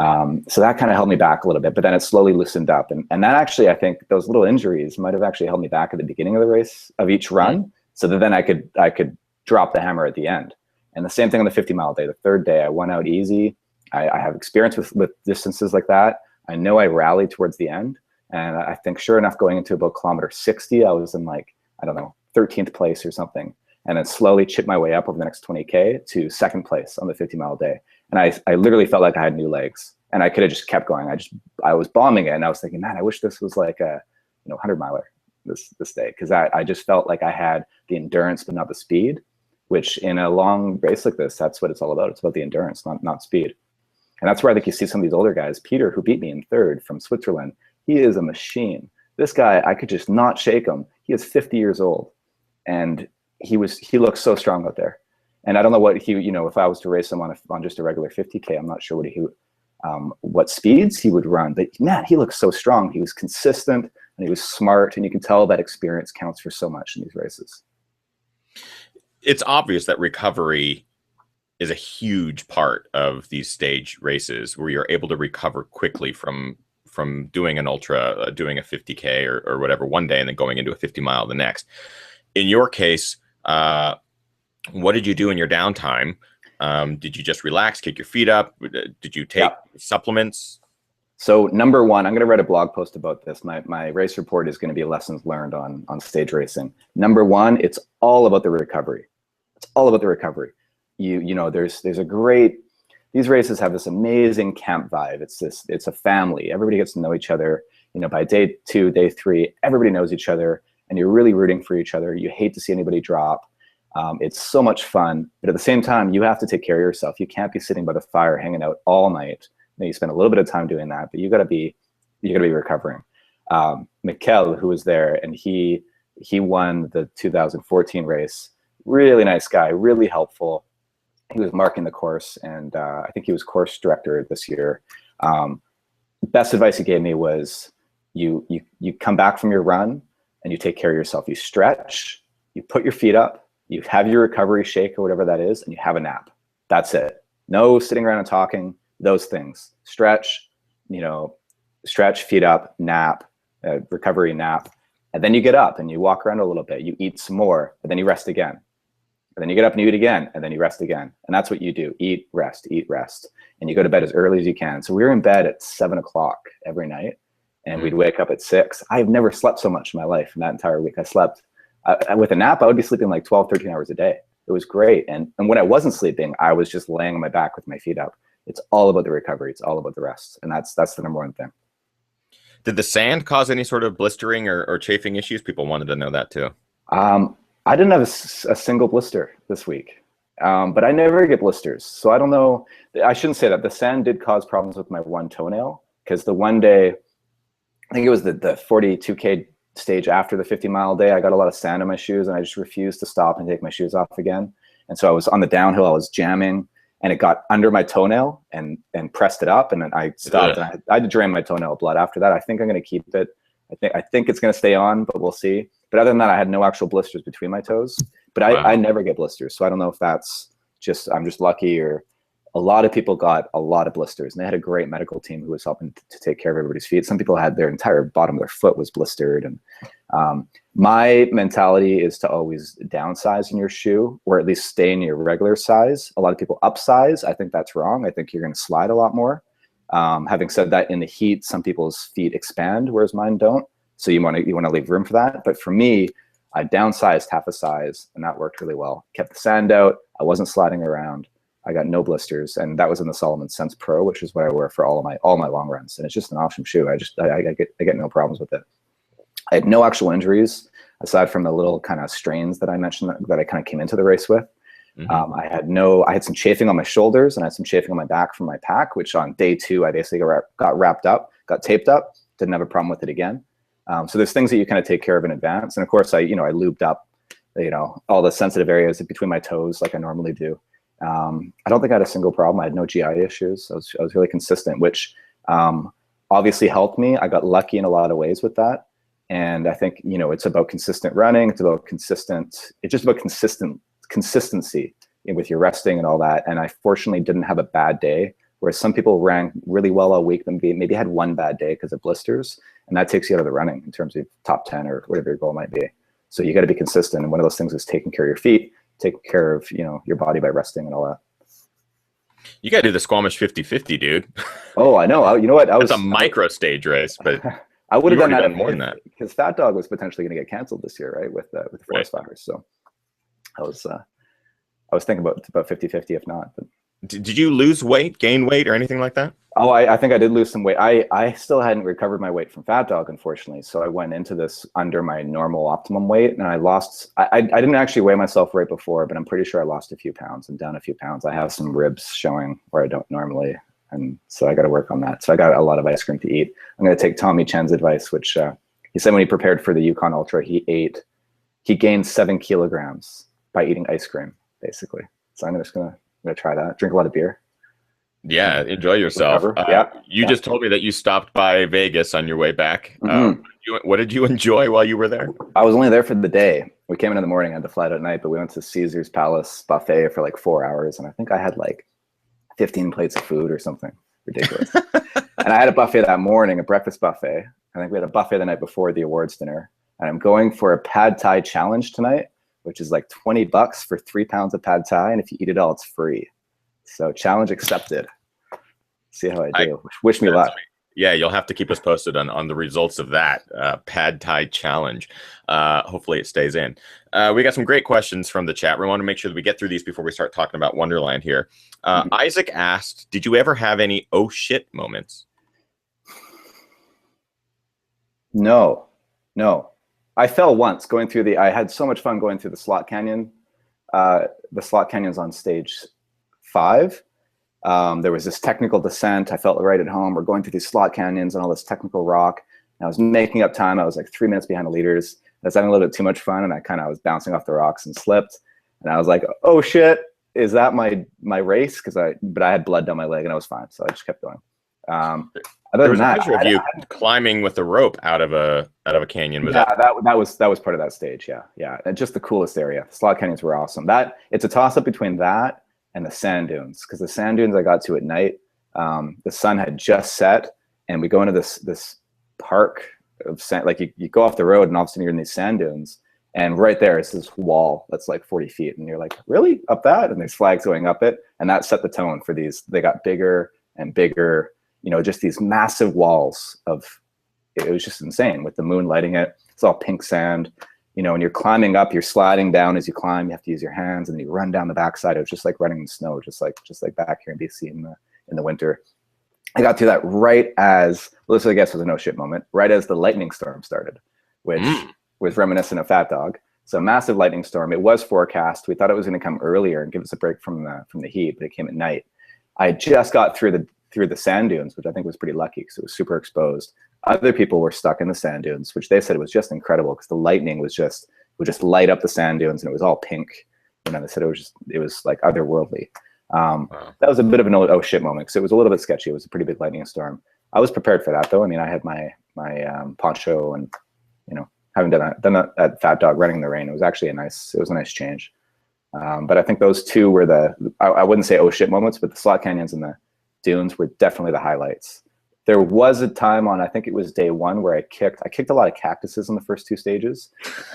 so that kind of held me back a little bit, but then it slowly loosened up. And that actually, I think those little injuries might have actually held me back at the beginning of the race, of each run, so that then I could drop the hammer at the end. And the same thing on the 50-mile day. The third day, I went out easy. I have experience with distances like that. I know I rallied towards the end. And I think sure enough, going into about kilometer 60, I was in 13th place or something. And then slowly chipped my way up over the next 20K to 2nd place on the 50-mile day. And I literally felt like I had new legs, and I could have just kept going. I was bombing it, and I was thinking, man, I wish this was like a 100-miler this day, because I just felt like I had the endurance but not the speed, which in a long race like this, that's what it's all about. It's about the endurance, not speed. And that's where I think you see some of these older guys. Peter, who beat me in 3rd from Switzerland, he is a machine. This guy, I could just not shake him. He is 50 years old, and he looks so strong out there. And I don't know what if I was to race him on just a regular 50K, I'm not sure what speeds he would run. But man, he looks so strong. He was consistent, and he was smart, and you can tell that experience counts for so much in these races. It's obvious that recovery is a huge part of these stage races, where you're able to recover quickly from doing an ultra, doing a 50K or whatever one day, and then going into a 50-mile the next. In your case, what did you do in your downtime? Did you just relax, kick your feet up? Did you take supplements? So number one, I'm going to write a blog post about this. My race report is going to be lessons learned on stage racing. Number one, it's all about the recovery. It's all about the recovery. There's a great these races have this amazing camp vibe. It's a family. Everybody gets to know each other. You know, by day 2, day 3, everybody knows each other, and you're really rooting for each other. You hate to see anybody drop. It's so much fun, but at the same time, you have to take care of yourself. You can't be sitting by the fire hanging out all night. You spend a little bit of time doing that, but you gotta be recovering. Mikkel, who was there, and he won the 2014 race. Really nice guy, really helpful. He was marking the course, and I think he was course director this year. Best advice he gave me was you come back from your run and you take care of yourself. You stretch, you put your feet up, you have your recovery shake or whatever that is, and you have a nap. That's it. No sitting around and talking, those things. Stretch, you know, stretch, feet up, nap, recovery nap. And then you get up and you walk around a little bit, you eat some more, and then you rest again. And then you get up and you eat again, and then you rest again. And that's what you do, eat, rest. And you go to bed as early as you can. So we were in bed at 7 o'clock every night, and we'd wake up at 6. I've never slept so much in my life in that entire week. I slept, with a nap, I would be sleeping like 12, 13 hours a day. It was great. And when I wasn't sleeping, I was just laying on my back with my feet up. It's all about the recovery. It's all about the rest. And that's the number one thing. Did the sand cause any sort of blistering or chafing issues? People wanted to know that too. I didn't have a single blister this week, but I never get blisters. So I don't know. I shouldn't say that. The sand did cause problems with my one toenail, because the one day, I think it was the 42K stage after the 50-mile day, I got a lot of sand in my shoes, and I just refused to stop and take my shoes off again. And so I was on the downhill, I was jamming, and it got under my toenail and pressed it up, and then I stopped. And I had to drain my toenail blood after that. I think I'm going to keep it. I think it's going to stay on, but we'll see. But other than that, I had no actual blisters between my toes. But I never get blisters, so I don't know if that's just, I'm just lucky, or a lot of people got a lot of blisters, and they had a great medical team who was helping to take care of everybody's feet. Some people had their entire bottom of their foot was blistered. And my mentality is to always downsize in your shoe, or at least stay in your regular size. A lot of people upsize. I think that's wrong. I think you're going to slide a lot more. Having said that, in the heat, some people's feet expand, whereas mine don't. So you want to leave room for that. But for me, I downsized half a size, and that worked really well. Kept the sand out. I wasn't sliding around. I got no blisters, and that was in the Salomon Sense Pro, which is what I wear for all my long runs. And it's just an awesome shoe. I get no problems with it. I had no actual injuries aside from the little kind of strains that I mentioned that I kind of came into the race with. I had some chafing on my shoulders, and I had some chafing on my back from my pack, which on day 2 I basically got wrapped up, got taped up. Didn't have a problem with it again. So there's things that you kind of take care of in advance. And of course, I lubed up, all the sensitive areas between my toes like I normally do. I don't think I had a single problem. I had no GI issues. I was really consistent, which obviously helped me. I got lucky in a lot of ways with that. And I think, it's about consistent running. It's just about consistency with your resting and all that. And I fortunately didn't have a bad day, whereas some people ran really well all week, but maybe had one bad day because of blisters. And that takes you out of the running in terms of top 10 or whatever your goal might be. So you got to be consistent. And one of those things is taking care of your feet, taking care of, your body by resting and all that. You got to do the Squamish 50-50, dude. Oh, I know. You know what? It's a micro stage race, but I would have done that more than that, because Fat Dog was potentially going to get canceled this year, right? With the forest fires. So I was thinking about 50-50 if not. But did you lose weight, gain weight, or anything like that? Oh, I think I did lose some weight. I still hadn't recovered my weight from Fat Dog, unfortunately. So I went into this under my normal optimum weight, and I didn't actually weigh myself right before, but I'm pretty sure I lost a few pounds and down a few pounds. I have some ribs showing where I don't normally, and so I got to work on that. So I got a lot of ice cream to eat. I'm going to take Tommy Chen's advice, which he said when he prepared for the Yukon Ultra, he gained 7 kilograms by eating ice cream, basically. So I'm just going to try that. Drink a lot of beer. Yeah, enjoy yourself. You just told me that you stopped by Vegas on your way back. What did you enjoy while you were there? I was only there for the day. We came in the morning, had to fly out at night, but we went to Caesar's Palace buffet for like 4 hours, and I think I had like 15 plates of food or something ridiculous. And I had a buffet that morning, a breakfast buffet. I think we had a buffet the night before the awards dinner. And I'm going for a pad thai challenge tonight, which is like $20 for 3 pounds of pad thai, and if you eat it all, it's free. So challenge accepted. See how I do. Wish me luck. Yeah, you'll have to keep us posted on the results of that pad thai challenge. Hopefully it stays in. We got some great questions from the chat. We want to make sure that we get through these before we start talking about Wonderland here. Isaac asked, did you ever have any oh shit moments? No. I fell once going through I had so much fun going through the slot canyon. The slot canyon's on stage 5. There was this technical descent. I felt right at home. We're going through these slot canyons and all this technical rock. And I was making up time. I was like 3 minutes behind the leaders. I was having a little bit too much fun, and I was bouncing off the rocks and slipped. And I was like, "Oh shit, is that my race?" But I had blood down my leg, and I was fine, so I just kept going. There was a picture of you climbing with a rope out of a canyon. That was part of that stage. Yeah, and just the coolest area. The slot canyons were awesome. It's a toss up between that and the sand dunes, because the sand dunes I got to at night, the sun had just set, and we go into this park of sand. Like you go off the road, and all of a sudden you're in these sand dunes, and right there is this wall that's like 40 feet, and you're like, really, up that? And there's flags going up it, and that set the tone for these. They got bigger and bigger, just these massive walls it was just insane with the moon lighting it. It's all pink sand. When you're climbing up, you're sliding down as you climb. You have to use your hands, and then you run down the backside. It was just like running in the snow, just like back here in BC in the winter. I got through that right as, well, this I guess was a no shit moment, right as the lightning storm started, which was reminiscent of Fat Dog. So massive lightning storm. It was forecast. We thought it was going to come earlier and give us a break from the heat, but it came at night. I just got through the sand dunes, which I think was pretty lucky because it was super exposed. Other people were stuck in the sand dunes, which they said it was just incredible because the lightning would just light up the sand dunes, and it was all pink. They said it was like otherworldly. Wow. That was a bit of an oh shit moment because it was a little bit sketchy. It was a pretty big lightning storm. I was prepared for that though. I mean, I had my poncho, and having done that at Fat Dog, running in the rain, it was actually a nice change. But I think those two were I wouldn't say oh shit moments, but the slot canyons and the dunes were definitely the highlights. There was a time on, I think it was day 1, where I kicked a lot of cactuses in the first 2 stages.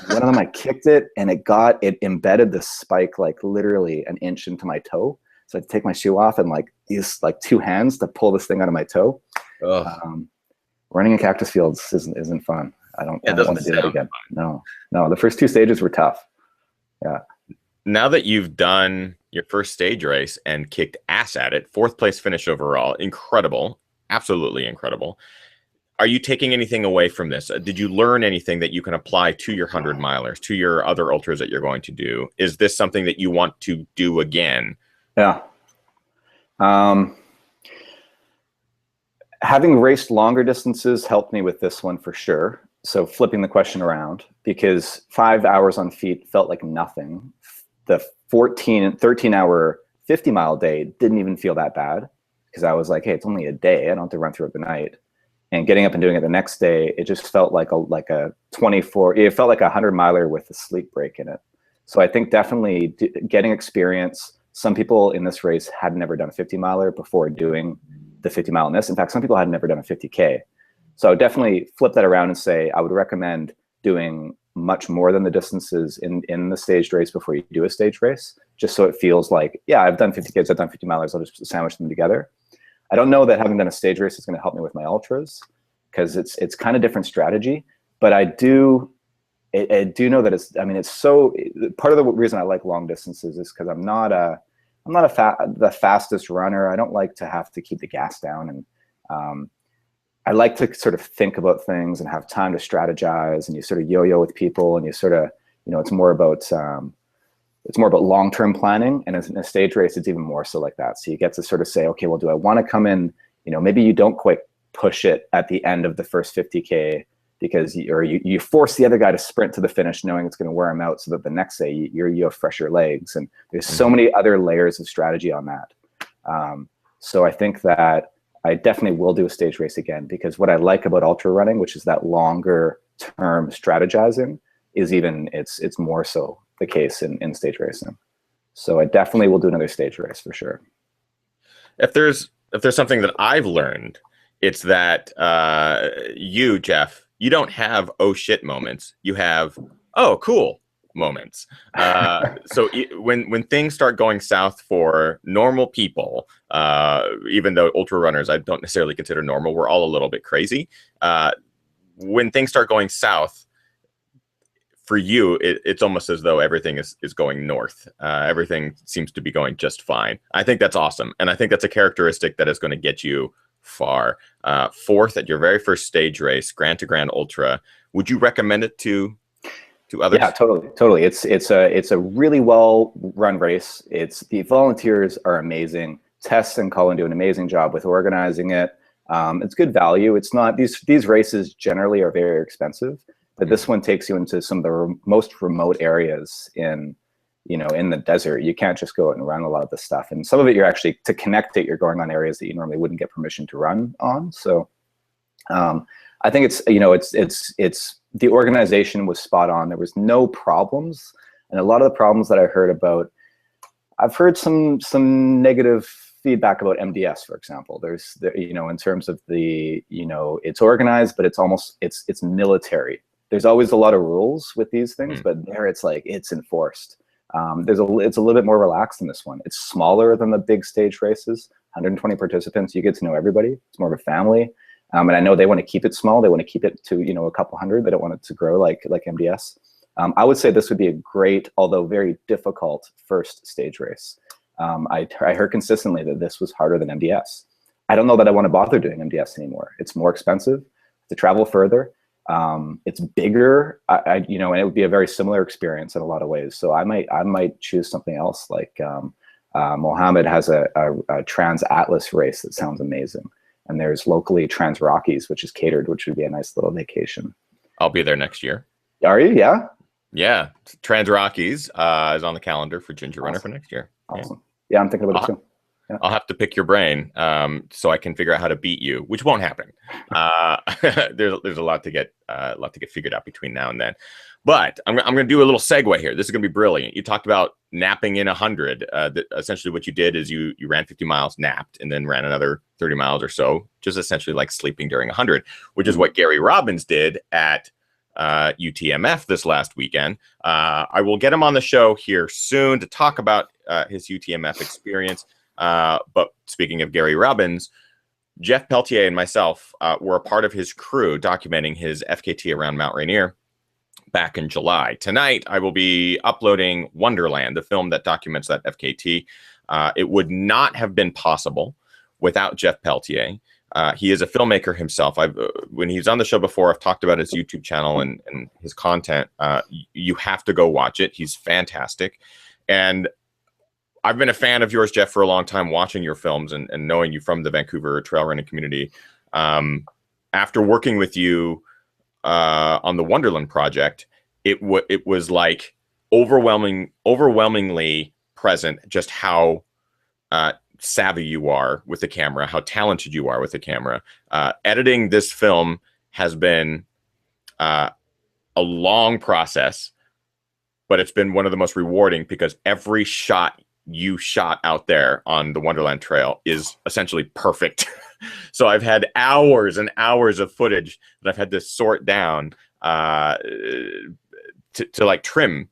One of them I kicked it, and it embedded the spike like literally an inch into my toe. So I had to take my shoe off and use 2 hands to pull this thing out of my toe. Running in cactus fields isn't fun. I don't want to do that again. No, the first 2 stages were tough. Yeah. Now that you've done your first stage race and kicked ass at it, 4th place finish overall, incredible, absolutely incredible. Are you taking anything away from this? Did you learn anything that you can apply to your 100 milers, to your other ultras that you're going to do? Is this something that you want to do again? Yeah. Having raced longer distances helped me with this one for sure. So flipping the question around, because 5 hours on feet felt like nothing. The 13-hour 50-mile day didn't even feel that bad because I was like, hey, it's only a day. I don't have to run through it the night. And getting up and doing it the next day, it just felt like a 24. It felt like a 100-miler with a sleep break in it. So I think definitely getting experience. Some people in this race had never done a 50-miler before doing the 50-mile in this. In fact, some people had never done a 50K. So I would definitely flip that around and say I would recommend doing much more than the distances in the staged race before you do a stage race, just so it feels like, yeah, I've done 50Ks, I've done 50 milers, I'll just sandwich them together. I don't know that having done a stage race is going to help me with my ultras because it's kind of different strategy, but I do know that it's so, part of the reason I like long distances is because I'm not the fastest runner. I don't like to have to keep the gas down, and I like to sort of think about things and have time to strategize, and you sort of yo-yo with people, and you sort of, it's more about long-term planning. And in a stage race, it's even more so like that. So you get to sort of say, okay, well, do I want to come in, maybe you don't quite push it at the end of the first 50K because you force the other guy to sprint to the finish knowing it's going to wear him out so that the next day you have fresher legs. And there's so many other layers of strategy on that. So I think that I definitely will do a stage race again, because what I like about ultra running, which is that longer term strategizing, is it's more so the case in stage racing. So I definitely will do another stage race for sure. If there's something that I've learned, it's that you, Jeff, you don't have oh shit moments. You have, oh cool, moments. When things start going south for normal people, even though ultra runners I don't necessarily consider normal, we're all a little bit crazy. When things start going south for you, it's almost as though everything is going north. Everything seems to be going just fine. I think that's awesome, and I think that's a characteristic that is going to get you far. Fourth at your very first stage race, Grand to Grand Ultra. Would you recommend it to others? Yeah, totally. It's a really well run race. The volunteers are amazing. Tess and Colin do an amazing job with organizing it. It's good value. It's not these races generally are very expensive, but this one takes you into some of the most remote areas in the desert. You can't just go out and run a lot of this stuff, and some of it you're actually, to connect it, you're going on areas that you normally wouldn't get permission to run on. So I think it's the organization was spot on. There was no problems, and a lot of the problems that I heard about, I've heard some negative feedback about MDS, for example. There's in terms of it's organized, but it's military. There's always a lot of rules with these things, but there it's enforced. It's a little bit more relaxed than this one. It's smaller than the big stage races, 120 participants. You get to know everybody. It's more of a family. And I know they want to keep it small. They want to keep it to, a couple hundred. They don't want it to grow like MDS. I would say this would be a great, although very difficult, first stage race. I heard consistently that this was harder than MDS. I don't know that I want to bother doing MDS anymore. It's more expensive to travel further. It's bigger, and it would be a very similar experience in a lot of ways. So I might choose something else. Like Mohammed has a Trans Atlas race that sounds amazing. And there's locally Trans Rockies, which is catered, which would be a nice little vacation. I'll be there next year. Are you? Yeah. Yeah. Trans Rockies is on the calendar for Ginger Runner for next year. Awesome. Yeah, I'm thinking about it too. Yeah. I'll have to pick your brain so I can figure out how to beat you, which won't happen. There's a lot to get figured out between now and then. But I'm going to do a little segue here. This is going to be brilliant. You talked about napping in 100. Essentially what you did is you ran 50 miles, napped, and then ran another 30 miles or so, just essentially like sleeping during 100, which is what Gary Robbins did at UTMF this last weekend. I will get him on the show here soon to talk about his UTMF experience. But speaking of Gary Robbins, Jeff Pelletier and myself were a part of his crew documenting his FKT around Mount Rainier back in July. Tonight, I will be uploading Wonderland, the film that documents that FKT. It would not have been possible without Jeff Pelletier. He is a filmmaker himself. When he's on the show before, I've talked about his YouTube channel and his content. You have to go watch it. He's fantastic. And I've been a fan of yours, Jeff, for a long time, watching your films and knowing you from the Vancouver trail running community. After working with you on the Wonderland project, it was like overwhelmingly present just how savvy you are with the camera, how talented you are with the camera. Editing this film has been a long process, but it's been one of the most rewarding because every shot you shot out there on the Wonderland Trail is essentially perfect. So I've had hours and hours of footage that I've had to sort down to like trim,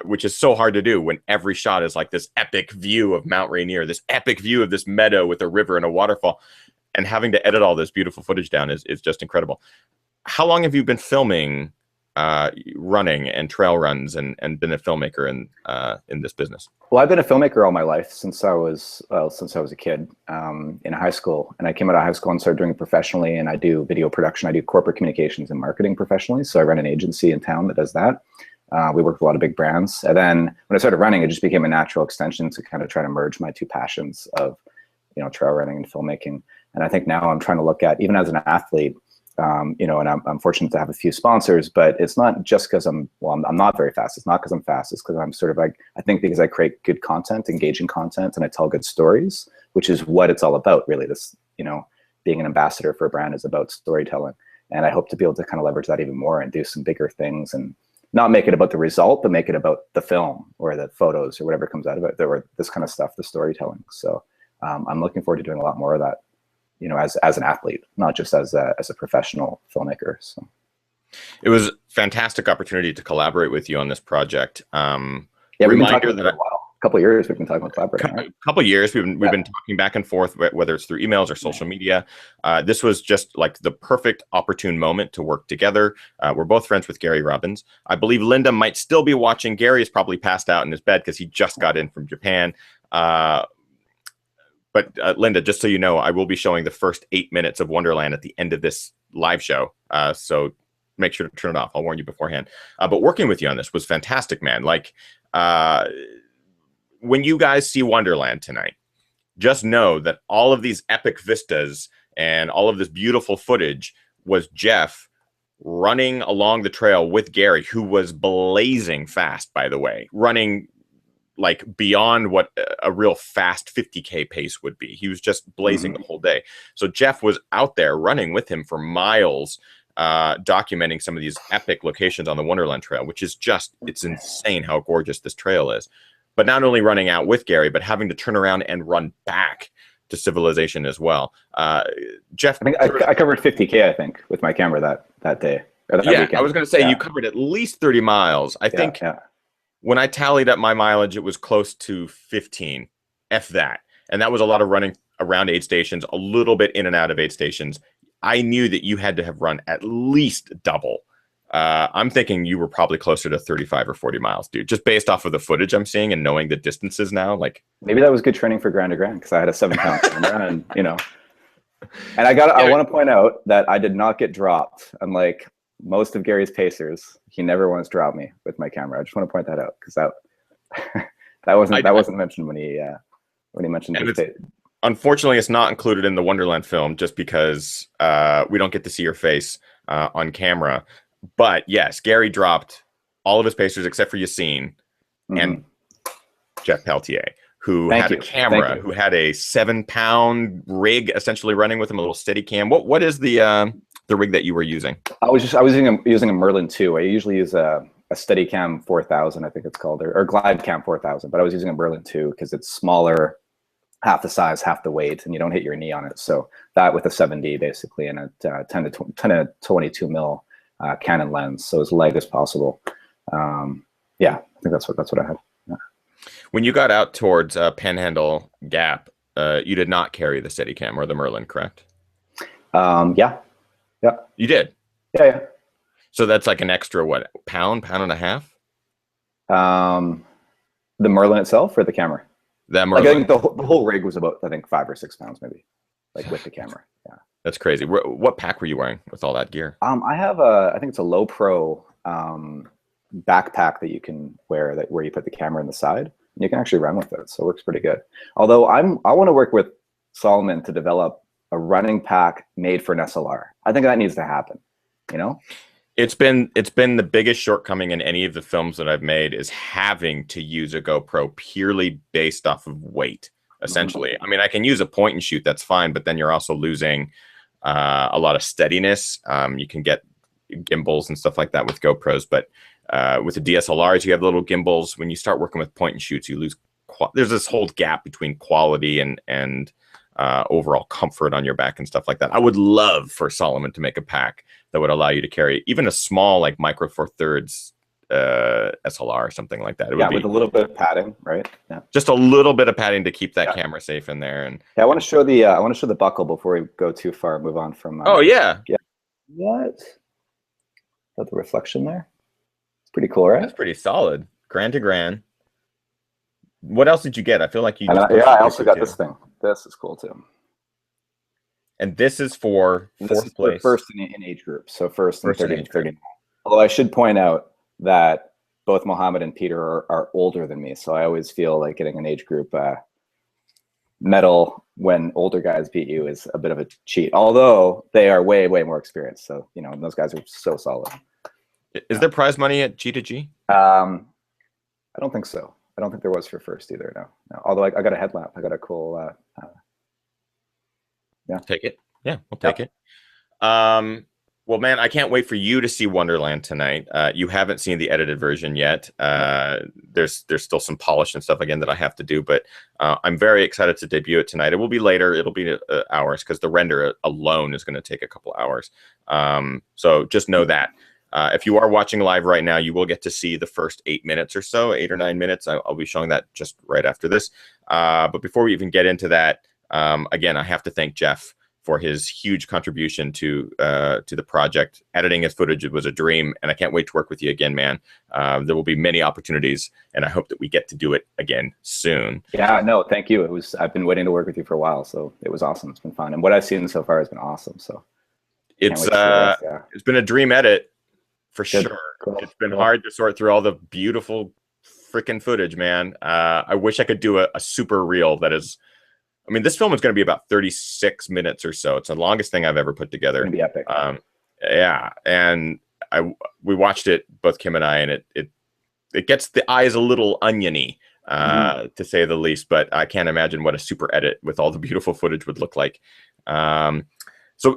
which is so hard to do when every shot is like this epic view of Mount Rainier, this epic view of this meadow with a river and a waterfall, and having to edit all this beautiful footage down is just incredible. How long have you been filming running and trail runs and been a filmmaker in this business? Well, I've been a filmmaker all my life since I was a kid in high school. And I came out of high school and started doing it professionally. And I do video production. I do corporate communications and marketing professionally. So I run an agency in town that does that. We work with a lot of big brands. And then when I started running, it just became a natural extension to kind of try to merge my two passions of, trail running and filmmaking. And I think now I'm trying to look at, even as an athlete, and I'm fortunate to have a few sponsors, but it's not just because I'm not very fast. It's not because I'm fast. It's because I'm sort of like, I think because I create good content, engaging content, and I tell good stories, which is what it's all about, really. This, being an ambassador for a brand is about storytelling. And I hope to be able to kind of leverage that even more and do some bigger things and not make it about the result, but make it about the film or the photos or whatever comes out of it, or this kind of stuff, the storytelling. So I'm looking forward to doing a lot more of that. As an athlete, not just as a professional filmmaker. So, It was a fantastic opportunity to collaborate with you on this project. Yeah, we've been talking for a while. A couple of years we've been talking about collaborating. Right? A couple of years we've been talking back and forth, whether it's through emails or social media. This was just like the perfect opportune moment to work together. We're both friends with Gary Robbins. I believe Linda might still be watching. Gary is probably passed out in his bed because he just got in from Japan. But Linda, just so you know, I will be showing the first 8 minutes of Wonderland at the end of this live show. So make sure to turn it off. I'll warn you beforehand. But working with you on this was fantastic, man. Like, when you guys see Wonderland tonight, just know that all of these epic vistas and all of this beautiful footage was Jeff running along the trail with Gary, who was blazing fast, by the way, running like beyond what a real fast 50K pace would be. He was just blazing the whole day. So Jeff was out there running with him for miles, documenting some of these epic locations on the Wonderland Trail, which is just, it's insane how gorgeous this trail is. But not only running out with Gary, but having to turn around and run back to civilization as well. Jeff, I think I covered 50K, I think, with my camera that day. Or that weekend. I was going to say you covered at least 30 miles. I think when I tallied up my mileage, it was close to 15. F that. And that was a lot of running around aid stations, a little bit in and out of aid stations. I knew that you had to have run at least double. I'm thinking you were probably closer to 35 or 40 miles, dude, just based off of the footage I'm seeing and knowing the distances now. Like, maybe that was good training for Grand to Grand because I had a 7-pound camera, and you know. And I want to point out that I did not get dropped, unlike most of Gary's pacers. He never once dropped me with my camera. I just want to point that out because that wasn't mentioned when he mentioned it. Unfortunately, it's not included in the Wonderland film just because we don't get to see your face on camera. But yes, Gary dropped all of his pacers except for Yassine and Jeff Pelletier, who had a camera, who had a 7-pound rig essentially running with him, a little steady cam. What is the rig that you were using? I was using a Merlin 2. I usually use a Steadicam 4000, I think it's called, or GlideCam 4000, but I was using a Merlin 2 because it's smaller, half the size, half the weight, and you don't hit your knee on it. So that with a 7D basically, and a 10 to 22 mil Canon lens, so as light as possible. Yeah, I think that's what I had. Yeah. When you got out towards Panhandle Gap, you did not carry the Steadicam or the Merlin, correct? Yeah. You did? Yeah. So that's like an extra, what, pound and a half? The Merlin itself or the camera? That Merlin. Like, I think the whole rig was about, I think, 5 or 6 pounds maybe, like with the camera. Yeah. That's crazy. What pack were you wearing with all that gear? I have I think it's a low pro backpack that you can wear where you put the camera in the side and you can actually run with it. So it works pretty good. Although I want to work with Solomon to develop a running pack made for an SLR. I think that needs to happen, you know? It's been the biggest shortcoming in any of the films that I've made is having to use a GoPro purely based off of weight, essentially. I mean, I can use a point and shoot, that's fine, but then you're also losing a lot of steadiness. You can get gimbals and stuff like that with GoPros, but with the DSLRs, you have little gimbals. When you start working with point and shoots, you lose. There's this whole gap between quality and overall comfort on your back and stuff like that. I would love for Solomon to make a pack that would allow you to carry even a small, like Micro Four Thirds SLR or something like that. It would be with a little bit of padding, right? Yeah, just a little bit of padding to keep that camera safe in there. And I want to show the buckle before we go too far. Move on from. Oh yeah. What? Got the reflection there. It's pretty cool, right? That's pretty solid. Grand to Grand. What else did you get? I feel like you. I also got this thing. This is cool too. And this is for fourth place. First in age group. So first and 30. Although I should point out that both Mohammed and Peter are older than me. So I always feel like getting an age group medal when older guys beat you is a bit of a cheat. Although they are way, way more experienced. So, you know, those guys are so solid. Is there prize money at G2G? I don't think so. I don't think there was for first either. No. Although I got a headlamp. I got a cool. Take it. Yeah, we'll take it. Well, man, I can't wait for you to see Wonderland tonight. You haven't seen the edited version yet. There's still some polish and stuff again that I have to do, but I'm very excited to debut it tonight. It will be later. It'll be hours because the render alone is going to take a couple hours. So just know that. If you are watching live right now, you will get to see the first 8 minutes or so, 8 or 9 minutes. I'll be showing that just right after this. But before we even get into that, again, I have to thank Jeff for his huge contribution to the project. Editing his footage, it was a dream, and I can't wait to work with you again, man. There will be many opportunities, and I hope that we get to do it again soon. Yeah, no, thank you. I've been waiting to work with you for a while, so it was awesome. It's been fun, and what I've seen so far has been awesome. So it's been a dream edit for sure. Cool. It's been hard to sort through all the beautiful freaking footage, man. I wish I could do a super reel that is. I mean, this film is going to be about 36 minutes or so. It's the longest thing I've ever put together. It's going to be epic. Yeah, and we watched it, both Kim and I, and it gets the eyes a little oniony, to say the least. But I can't imagine what a super edit with all the beautiful footage would look like. So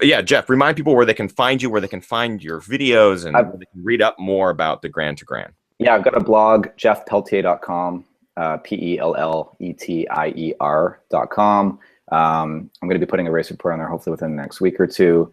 yeah, Jeff, remind people where they can find you, where they can find your videos, and where they can read up more about the Grand to Grand. Yeah, I've got a blog, jeffpelletier.com. Pelletier.com. I'm going to be putting a race report on there hopefully within the next week or two.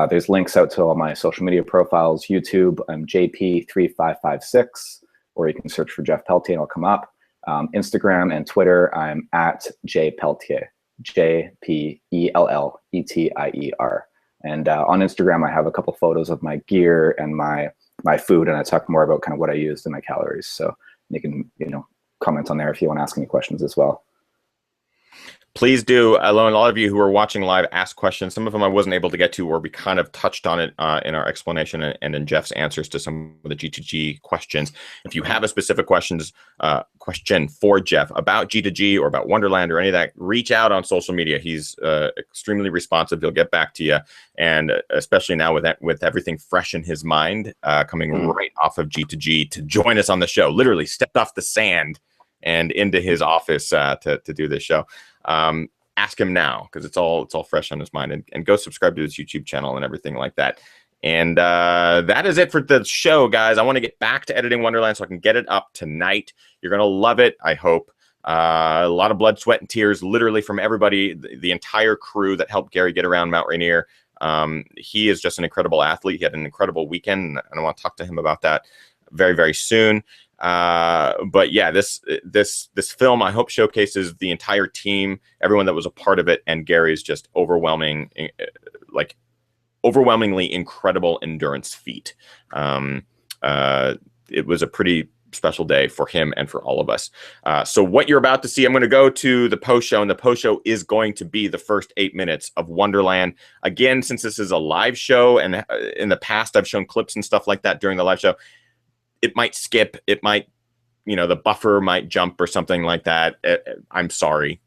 There's links out to all my social media profiles. YouTube, I'm JP3556, or you can search for Jeff Pelletier and it'll come up. Instagram and Twitter, I'm at jpelletier, JPELLETIER. And on Instagram, I have a couple photos of my gear and my food, and I talk more about kind of what I used and my calories. So you can, comment on there if you want to ask any questions as well. Please do. I know a lot of you who are watching live ask questions. Some of them I wasn't able to get to, or we kind of touched on it in our explanation and in Jeff's answers to some of the G2G questions. If you have a specific question for Jeff about G2G or about Wonderland or any of that, reach out on social media. He's extremely responsive. He'll get back to you. And especially now with everything fresh in his mind, coming right off of G2G to join us on the show, literally stepped off the sand and into his office to do this show. Ask him now, because it's all fresh on his mind, and go subscribe to his YouTube channel and everything like that. And that is it for the show, guys. I want to get back to editing Wonderland so I can get it up tonight. You're gonna love it, I hope. A lot of blood, sweat, and tears, literally from everybody, the entire crew that helped Gary get around Mount Rainier. He is just an incredible athlete. He had an incredible weekend, and I want to talk to him about that very, very soon. But yeah, this film, I hope, showcases the entire team, everyone that was a part of it, and Gary's just overwhelmingly incredible endurance feat. It was a pretty special day for him and for all of us. So what you're about to see, I'm going to go to the post show, and the post show is going to be the first 8 minutes of Wonderland. Again, since this is a live show, and in the past I've shown clips and stuff like that during the live show, it might skip, it might, the buffer might jump or something like that. I'm sorry.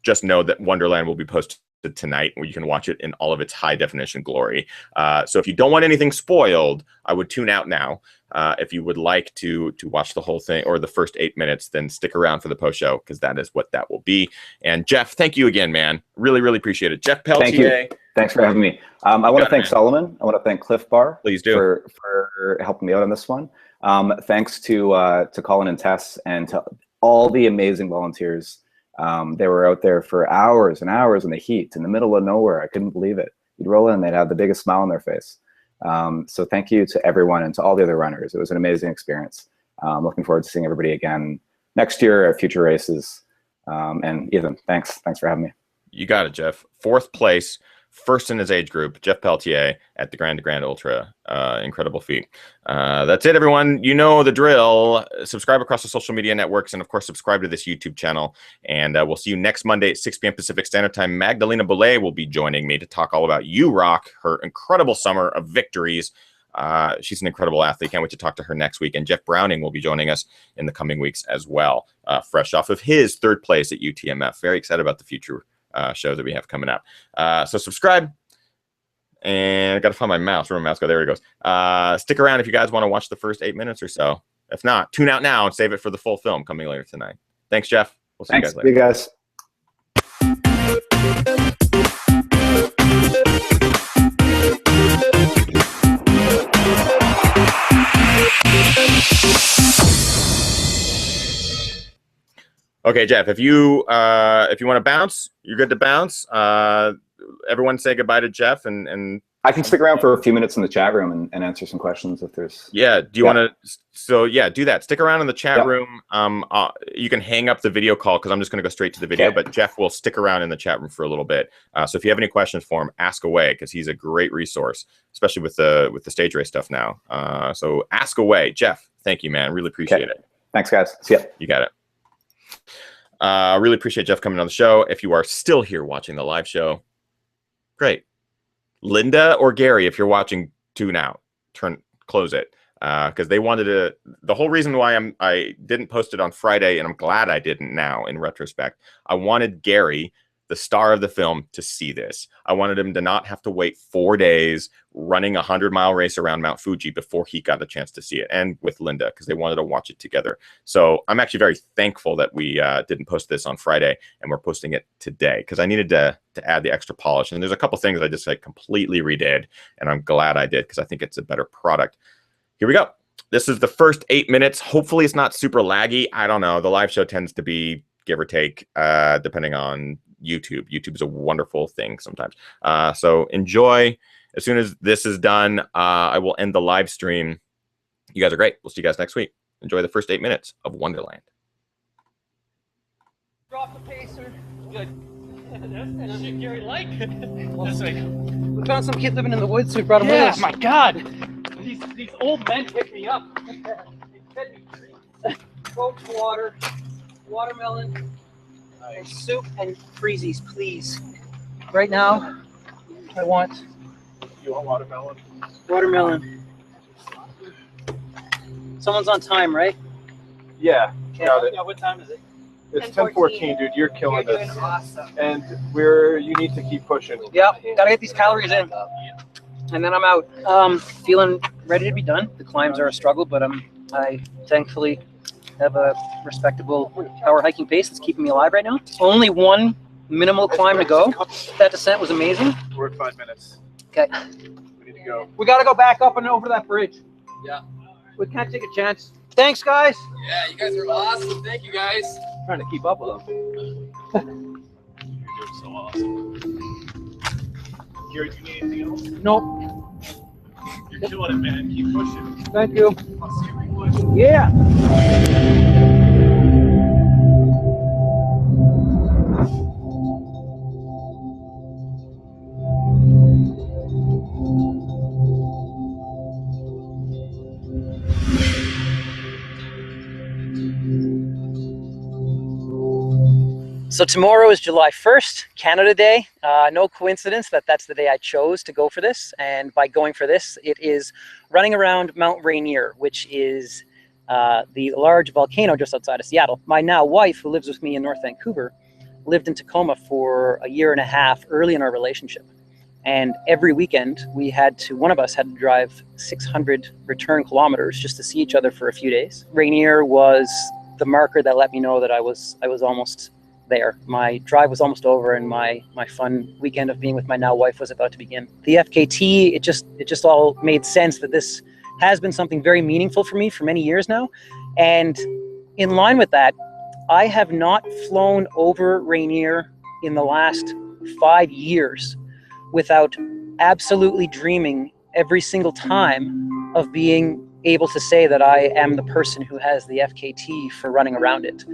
Just know that Wonderland will be posted tonight, where you can watch it in all of its high definition glory. So if you don't want anything spoiled, I would tune out now. If you would like to watch the whole thing or the first 8 minutes, then stick around for the post show, because that is what that will be. And Jeff, thank you again, man. Really, really appreciate it. Jeff Pelletier. Thank you. Thanks for having me. I want to thank Solomon. I want to thank Cliff Bar. Please do. For helping me out on this one. Thanks to Colin and Tess, and to all the amazing volunteers. They were out there for hours and hours in the heat, in the middle of nowhere. I couldn't believe it. You'd roll in, they'd have the biggest smile on their face. So thank you to everyone and to all the other runners. It was an amazing experience. Looking forward to seeing everybody again next year at future races. And Ethan, thanks for having me. You got it, Jeff. 4th place, first in his age group, Jeff Pelletier at the Grand to Grand Ultra. Incredible feat. That's it, everyone. You know the drill. Subscribe across the social media networks, and of course, subscribe to this YouTube channel. And we'll see you next Monday at 6 p.m. Pacific Standard Time. Magdalena Belay will be joining me to talk all about You Rock, her incredible summer of victories. She's an incredible athlete. Can't wait to talk to her next week. And Jeff Browning will be joining us in the coming weeks as well, fresh off of his 3rd place at UTMF. Very excited about the future shows that we have coming up. So subscribe. And I got to find my mouse. Where my mouse go? There it goes. Stick around if you guys want to watch the first 8 minutes or so. If not, tune out now and save it for the full film coming later tonight. Thanks, Jeff. We'll see you guys later. See you guys. Okay, Jeff, if you want to bounce, you're good to bounce. Everyone say goodbye to Jeff and I can stick around for a few minutes in the chat room and answer some questions if there's. Yeah. Do you want to? So yeah, do that. Stick around in the chat room. You can hang up the video call because I'm just going to go straight to the video. But Jeff will stick around in the chat room for a little bit. So if you have any questions for him, ask away because he's a great resource, especially with the stage race stuff now. So ask away, Jeff. Thank you, man. Really appreciate it. Thanks, guys. See ya. You got it. Really appreciate Jeff coming on the show. If you are still here watching the live show, great. Linda or Gary, if you're watching, tune out. Close it. Because they wanted to. The whole reason why I didn't post it on Friday, and I'm glad I didn't now in retrospect. I wanted Gary, the star of the film, to see this. I wanted him to not have to wait 4 days running a 100-mile race around Mount Fuji before he got a chance to see it, and with Linda, because they wanted to watch it together. So I'm actually very thankful that we didn't post this on Friday, and we're posting it today, because I needed to add the extra polish. And there's a couple things I just completely redid, and I'm glad I did, because I think it's a better product. Here we go. This is the first 8 minutes. Hopefully it's not super laggy. I don't know. The live show tends to be give or take, depending on YouTube. YouTube is a wonderful thing sometimes. So enjoy. As soon as this is done, I will end the live stream. You guys are great. We'll see you guys next week. Enjoy the first 8 minutes of Wonderland. Drop the pacer. Good. That's shit Gary like. We found some kid living in the woods, so we brought him with us. Yeah, my God. These old men pick me up. They fed me treats, Coke, water, watermelon, and soup and freezies, please. Right now, I want. You want watermelon? Watermelon. Someone's on time, right? Yeah. Okay. Got it. Yeah, what time is it? It's 10:14, dude. You're killing You're this. doing awesome. And you need to keep pushing. Yep, gotta get these calories in. And then I'm out. Feeling ready to be done. The climbs are a struggle, but I thankfully have a respectable power hiking pace that's keeping me alive right now. Only one minimal climb to go. That descent was amazing. We're at 5 minutes. Okay. We need to go. We gotta go back up and over that bridge. Yeah. We can't take a chance. Thanks, guys. Yeah, you guys are awesome. Thank you, guys. Trying to keep up with them. You're doing so awesome. Gary, do you need anything else? Nope. You're killing it, man. Keep pushing. Thank you. I'll see you when you push. Yeah. So tomorrow is July 1st, Canada Day. No coincidence that that's the day I chose to go for this. And by going for this, it is running around Mount Rainier, which is the large volcano just outside of Seattle. My now wife, who lives with me in North Vancouver, lived in Tacoma for a year and a half early in our relationship. And every weekend, one of us had to drive 600 return kilometers just to see each other for a few days. Rainier was the marker that let me know that I was almost there. My drive was almost over, and my fun weekend of being with my now wife was about to begin. The FKT, it just all made sense that this has been something very meaningful for me for many years now. And in line with that, I have not flown over Rainier in the last 5 years without absolutely dreaming every single time of being able to say that I am the person who has the FKT for running around it.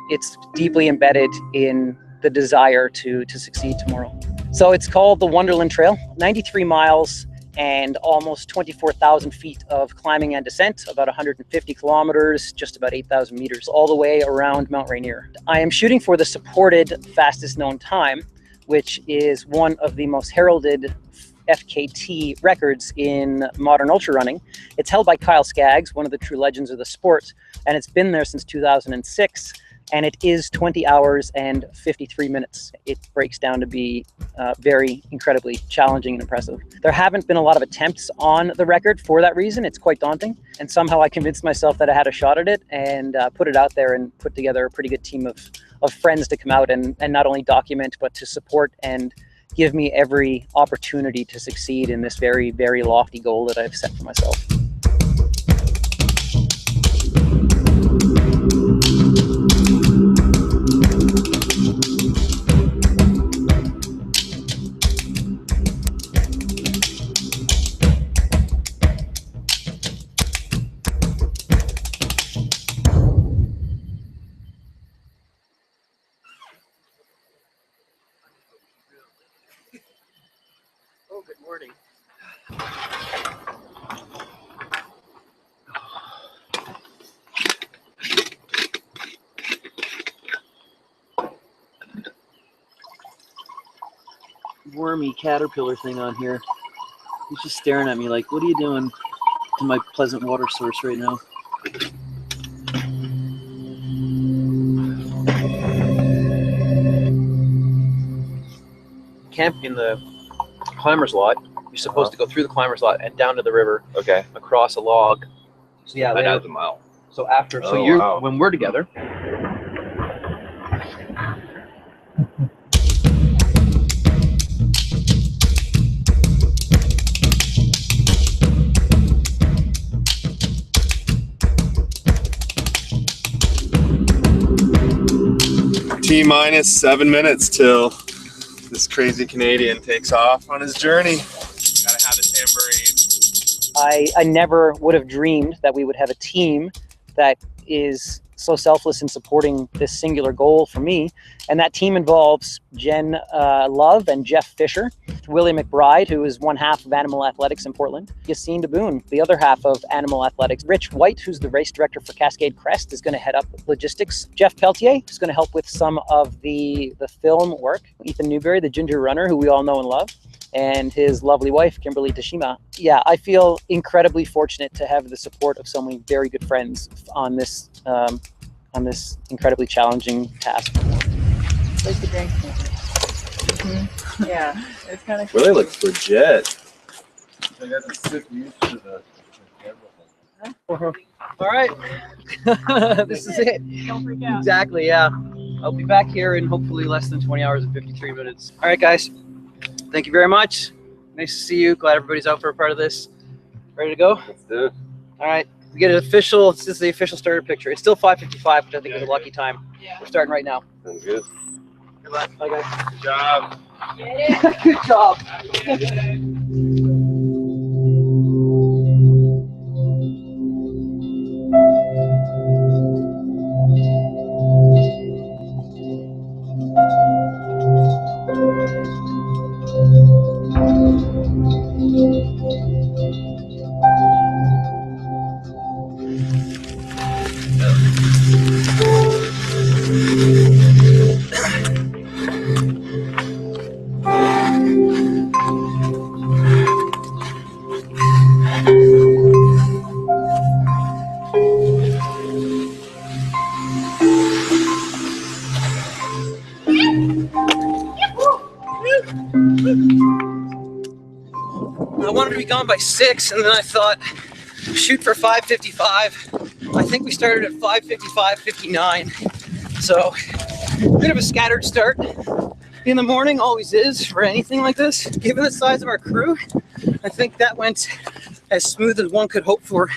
It's deeply embedded in the desire to succeed tomorrow. So it's called the Wonderland Trail, 93 miles and almost 24,000 feet of climbing and descent, about 150 kilometers, just about 8,000 meters, all the way around Mount Rainier. I am shooting for the supported fastest known time, which is one of the most heralded FKT records in modern ultra running. It's held by Kyle Skaggs, one of the true legends of the sport, and it's been there since 2006. And it is 20 hours and 53 minutes. It breaks down to be very incredibly challenging and impressive. There haven't been a lot of attempts on the record for that reason. It's quite daunting. And somehow I convinced myself that I had a shot at it and put it out there and put together a pretty good team of friends to come out and not only document, but to support and give me every opportunity to succeed in this very, very lofty goal that I've set for myself. Morning. Wormy caterpillar thing on here. He's just staring at me like, what are you doing to my pleasant water source right now? Camp in the climber's lot. You're supposed to go through the climber's lot and down to the river. Okay. Across a log. So yeah, That was a mile. so after, so Oh, you're wow. when we're together. T-minus 7 minutes till this crazy Canadian takes off on his journey. Gotta have a tambourine. I never would have dreamed that we would have a team that is so selfless in supporting this singular goal for me. And that team involves Jen Love and Jeff Fisher, Willie McBride, who is one half of Animal Athletics in Portland, Yassine Daboon, the other half of Animal Athletics, Rich White, who's the race director for Cascade Crest, is going to head up logistics, Jeff Pelletier is going to help with some of the film work, Ethan Newberry, the ginger runner, who we all know and love, and his lovely wife, Kimberly Tashima. Yeah, I feel incredibly fortunate to have the support of so many very good friends on this incredibly challenging task. Like the drink. Yeah, it's kind of Really looks legit. I got to sit used to the camera. All right, this is it. Don't freak out. Exactly, yeah. I'll be back here in hopefully less than 20 hours and 53 minutes. All right, guys. Thank you very much. Nice to see you. Glad everybody's out for a part of this. Ready to go? Let's do it. All right. We get an official, this is the official starter picture. It's still 5:55, which I think is a lucky time. Yeah. We're starting right now. Sounds good. Good luck. Bye, guys. Good job. Good job. I wanted to be gone by 6, and then I thought, shoot for 5:55. I think we started at 5:55:59. So, a bit of a scattered start in the morning, always is for anything like this. Given the size of our crew, I think that went as smooth as one could hope for.